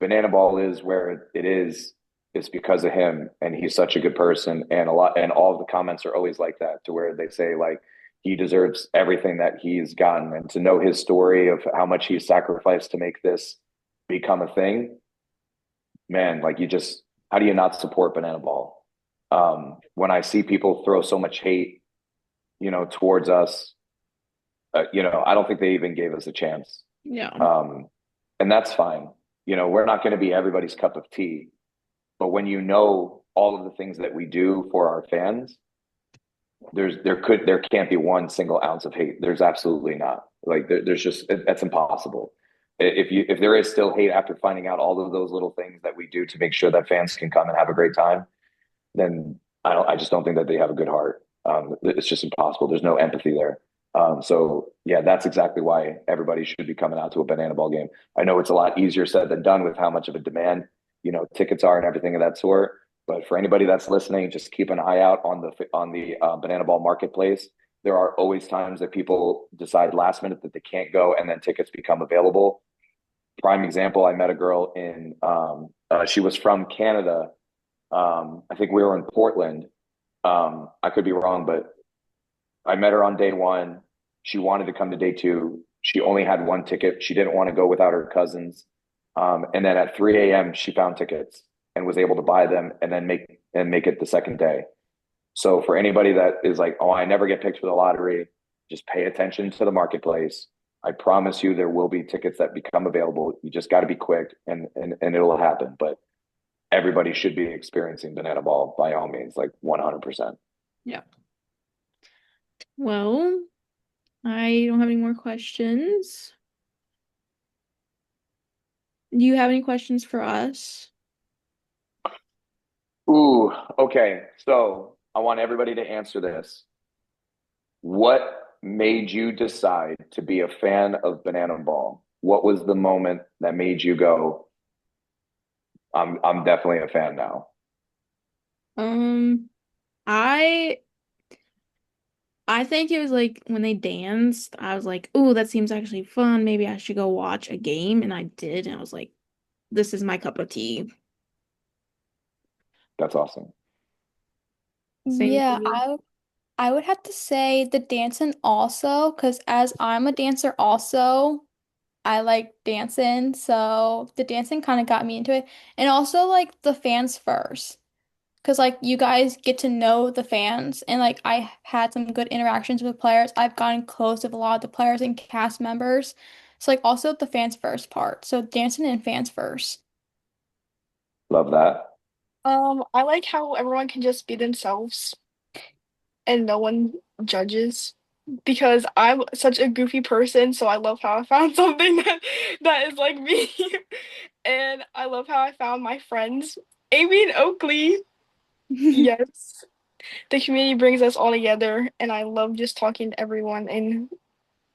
Banana Ball is where it is. It's because of him, and he's such a good person. And all of the comments are always like that, to where they say like he deserves everything that he's gotten, and to know his story of how much he's sacrificed to make this become a thing. Man, like how do you not support Banana Ball? When I see people throw so much hate, towards us, I don't think they even gave us a chance. Yeah. And that's fine. We're not going to be everybody's cup of tea. But when all of the things that we do for our fans, there can't be one single ounce of hate. There's absolutely not. Like that's impossible. If there is still hate after finding out all of those little things that we do to make sure that fans can come and have a great time, then I just don't think that they have a good heart. It's just impossible. There's no empathy there. So yeah, that's exactly why everybody should be coming out to a Banana Ball game. I know it's a lot easier said than done with how much of a demand tickets are and everything of that sort. But for anybody that's listening, just keep an eye out on the Banana Ball marketplace. There are always times that people decide last minute that they can't go, and then tickets become available. Prime example: I met a girl she was from Canada. I think we were in Portland. I could be wrong, but I met her on day one. She wanted to come to day two. She only had one ticket. She didn't want to go without her cousins. And then at 3 a.m., she found tickets and was able to buy them and then make it the second day. So for anybody that is like, oh, I never get picked for the lottery, just pay attention to the marketplace. I promise you there will be tickets that become available. You just got to be quick and it'll happen. But everybody should be experiencing banana ball by all means, like 100%. Yeah. Well, I don't have any more questions. Do you have any questions for us? Ooh, okay. So I want everybody to answer this. What made you decide to be a fan of banana ball? What was the moment that made you go, I'm definitely a fan now? Um, I I think it was like when they danced, I was like, "Oh, that seems actually fun. Maybe I should go watch a game." And I did, and I was like, "This is my cup of tea." That's awesome. Same with Yeah, you. I would have to say the dancing also, because as I'm a dancer also, I like dancing, so the dancing kind of got me into it. And also like the fans first. Because like you guys get to know the fans and like I had some good interactions with players. I've gotten close with a lot of the players and cast members. So like also the fans first part. So dancing and fans first. Love that. I like how everyone can just be themselves and no one judges because I'm such a goofy person, so I love how I found something that is like me. And I love how I found my friends, Amy and Oakley. Yes. The community brings us all together and I love just talking to everyone and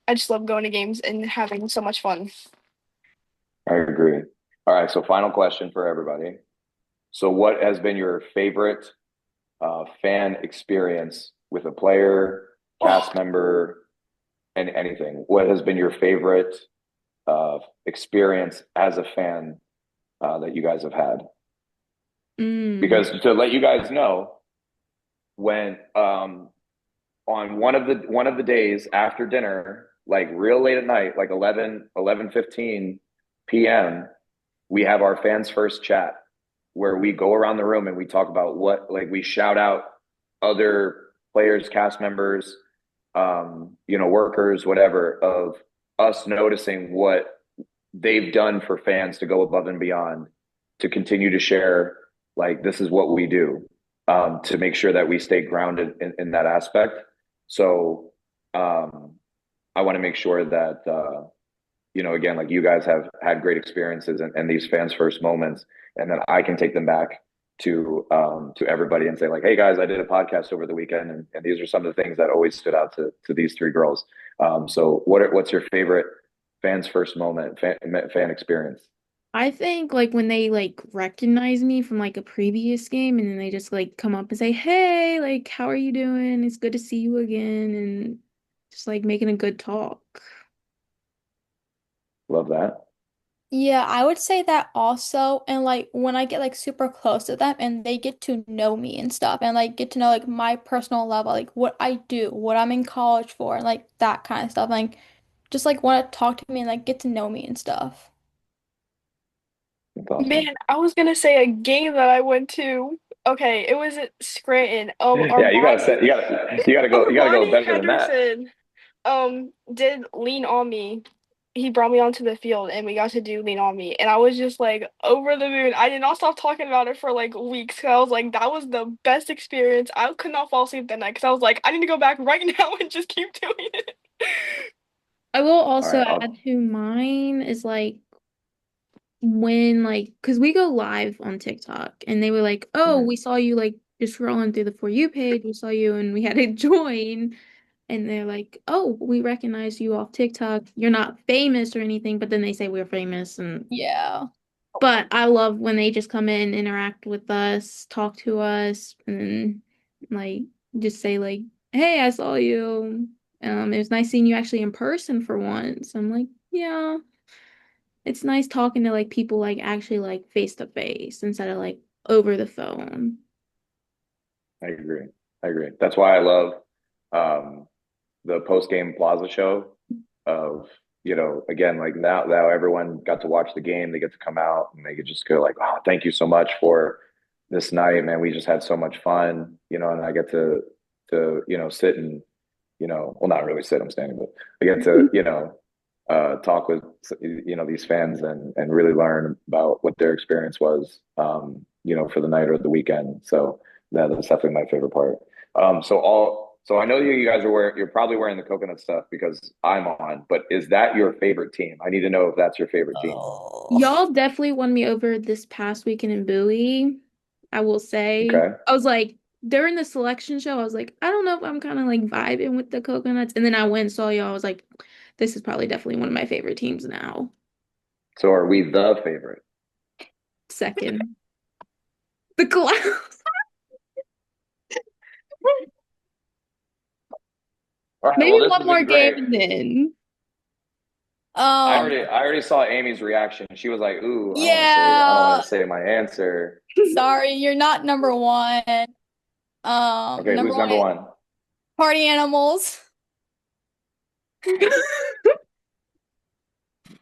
I just love going to games and having so much fun. I agree. All right, so final question for everybody. So what has been your favorite fan experience with a player, Oh, cast member, and anything? What has been your favorite experience as a fan that you guys have had? Mm. Because to let you guys know, when on one of the days after dinner, like real late at night, like 11:15 p.m., we have our fans first chat where we go around the room and we talk about what, like, we shout out other players, cast members, workers, whatever, of us noticing what they've done for fans to go above and beyond to continue to share, like, this is what we do, to make sure that we stay grounded in that aspect. So I want to make sure that again, like, you guys have had great experiences and these fans first moments, and then I can take them back to everybody and say, like, hey guys, I did a podcast over the weekend, and these are some of the things that always stood out to these three girls. So what's your favorite fans first moment, fan experience? I think like when they like recognize me from like a previous game and then they just like come up and say, "Hey, like how are you doing? It's good to see you again," and just like making a good talk. Love that. Yeah, I would say that also. And like when I get like super close to them and they get to know me and stuff and like get to know like my personal level, like what I do, what I'm in college for, and like that kind of stuff. Like just like want to talk to me and like get to know me and stuff. That's awesome. man, I was gonna say a game that I went to. Okay, it was at Scranton. Yeah, you gotta go Armani better than that. Henderson did Lean On Me. He brought me onto the field and we got to do Lean On Me. And I was just like over the moon. I did not stop talking about it for like weeks. 'Cause I was like, that was the best experience. I could not fall asleep that night because I was like, I need to go back right now and just keep doing it. I will All also right, add to mine is like when like because we go live on TikTok and they were like, "Oh, mhm. we saw you like just scrolling through the For You page. We saw you and we had to join." And they're like, "Oh, we recognize you off TikTok. You're not famous or anything," but then they say we're famous and Yeah. but I love when they just come in, interact with us, talk to us, and like just say like, "Hey, I saw you. It was nice seeing you actually in person for once." I'm like, "Yeah, it's nice talking to like people like actually like face to face instead of like over the phone." I agree. I agree. That's why I love um, the post game Plaza show of, again, like, now everyone got to watch the game. They get to come out and they could just go like, oh, thank you so much for this night, man. We just had so much fun, and I get to sit and, well, not really sit, I'm standing, but I get to, talk with, these fans and really learn about what their experience was. for the night or the weekend. So that's definitely my favorite part. So I know you guys you're probably wearing the coconut stuff because I'm on, but is that your favorite team? I need to know if that's your favorite team. Oh. Y'all definitely won me over this past weekend in Bowie. I will say. Okay. I was like, during the selection show, I was like, I don't know if I'm kind of like vibing with the coconuts. And then I went and saw y'all. I was like, this is probably definitely one of my favorite teams now. So are we the favorite? Second. The Clouds. All right, Maybe well, this one has more been game great. and then. Um, I already saw Amy's reaction. She was like, "Ooh, I don't want yeah. to say my answer." Sorry, you're not number one. Okay, Number who's number one, one? party animals.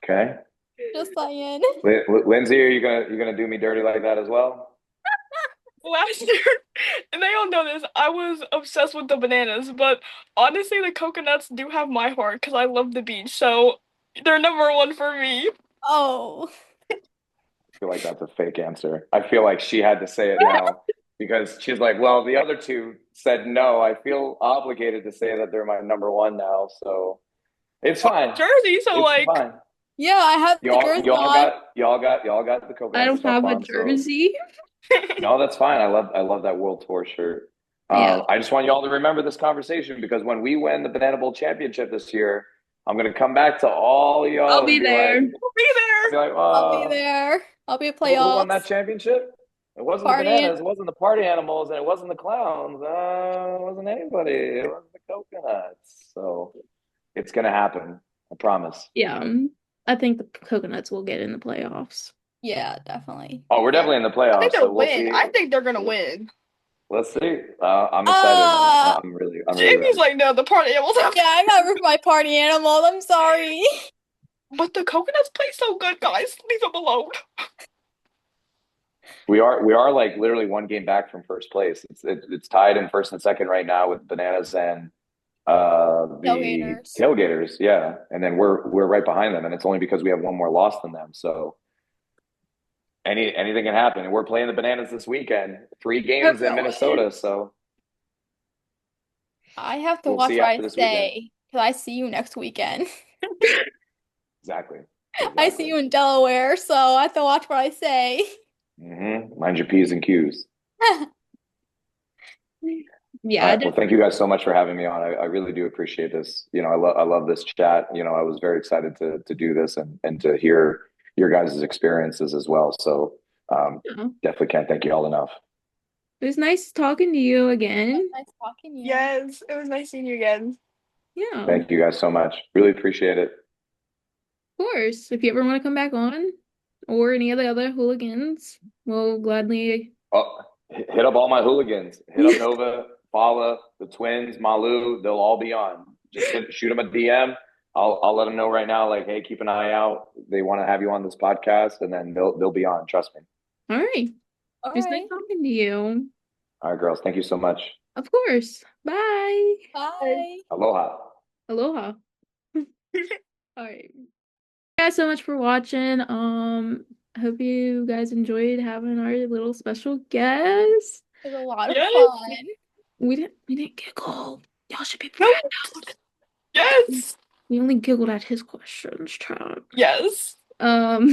Okay, Just saying. Lindsay, are you gonna do me dirty like that as well? Last year, and they all know this, I was obsessed with the bananas, but honestly, the coconuts do have my heart because I love the beach, so they're number one for me. Oh. I feel like that's a fake answer. I feel like she had to say it now because she's like, "Well, the other two said no. I feel obligated to say that they're my number one now, so it's fine. Jersey, so It's like, fine." Yeah, I have the jersey on. Y'all got the I coconut don't stuff have a on, so jersey. no, that's fine. I love that World Tour shirt. Yeah. I just want y'all to remember this conversation because when we win the Banana Bowl championship this year, I'm gonna come back to all of I'll y'all be there. we'll be I'll be there. like, I'll be there. I'll be at who won that playoffs. championship? It wasn't the Partying. bananas, it wasn't the party animals, and it wasn't the clowns. It wasn't anybody. It was the coconuts. So it's gonna happen. I promise. Yeah. I think the coconuts will get in the playoffs. Yeah, definitely. Oh, we're Yeah, definitely in the I think playoffs, they'll so we'll win. see. I think they're gonna win. Let's see. I'm excited, man. Uh, I'm really Jamie's ready. like, no, the party animals have, yeah, I gotta root for my party animals. I'm sorry. but the coconuts play so good, guys. Leave them alone. We are like literally one game back from first place. It's tied in first and second right now with Bananas and the Tailgaters. Tailgaters. Yeah, and then we're right behind them, and it's only because we have one more loss than them. So anything can happen. And we're playing the Bananas this weekend. 3 games in Definitely. Minnesota, so I have to we'll watch see what after I this weekend. say because I see you next weekend. Exactly, I see exactly. you in Delaware, so I have to watch what I say. Mind your P's and Q's. All Yeah, right. Well, thank you guys so much for having me on. I really do appreciate this. I love this chat. I was very excited to do this and to hear your guys' experiences as well. So it definitely can't thank you all enough. was nice talking to you again. Nice talking to you. Yes, it was nice seeing you again. Yeah, of Thank you guys so much. Really appreciate it. course. If you ever want to come back on, or any of the other hooligans, we'll gladly. Oh, hit up all my hooligans. Hit up Nova, Fala, the twins, Malu. They'll all be on. Just shoot them a DM. I'll let them know right now. Like, hey, keep an eye out. They want to have you on this podcast, and then they'll be on. Trust me. All right. All It was nice right. talking to you. All right, girls. Thank you so much. Of course. Bye. Bye. Aloha. Aloha. All right. Guys, so much for watching. I hope you guys enjoyed having our little special guest. It was a lot of Yes, fun. We didn't giggle. Y'all should be no, proud. yes, We only giggled at his questions, child. yes. Um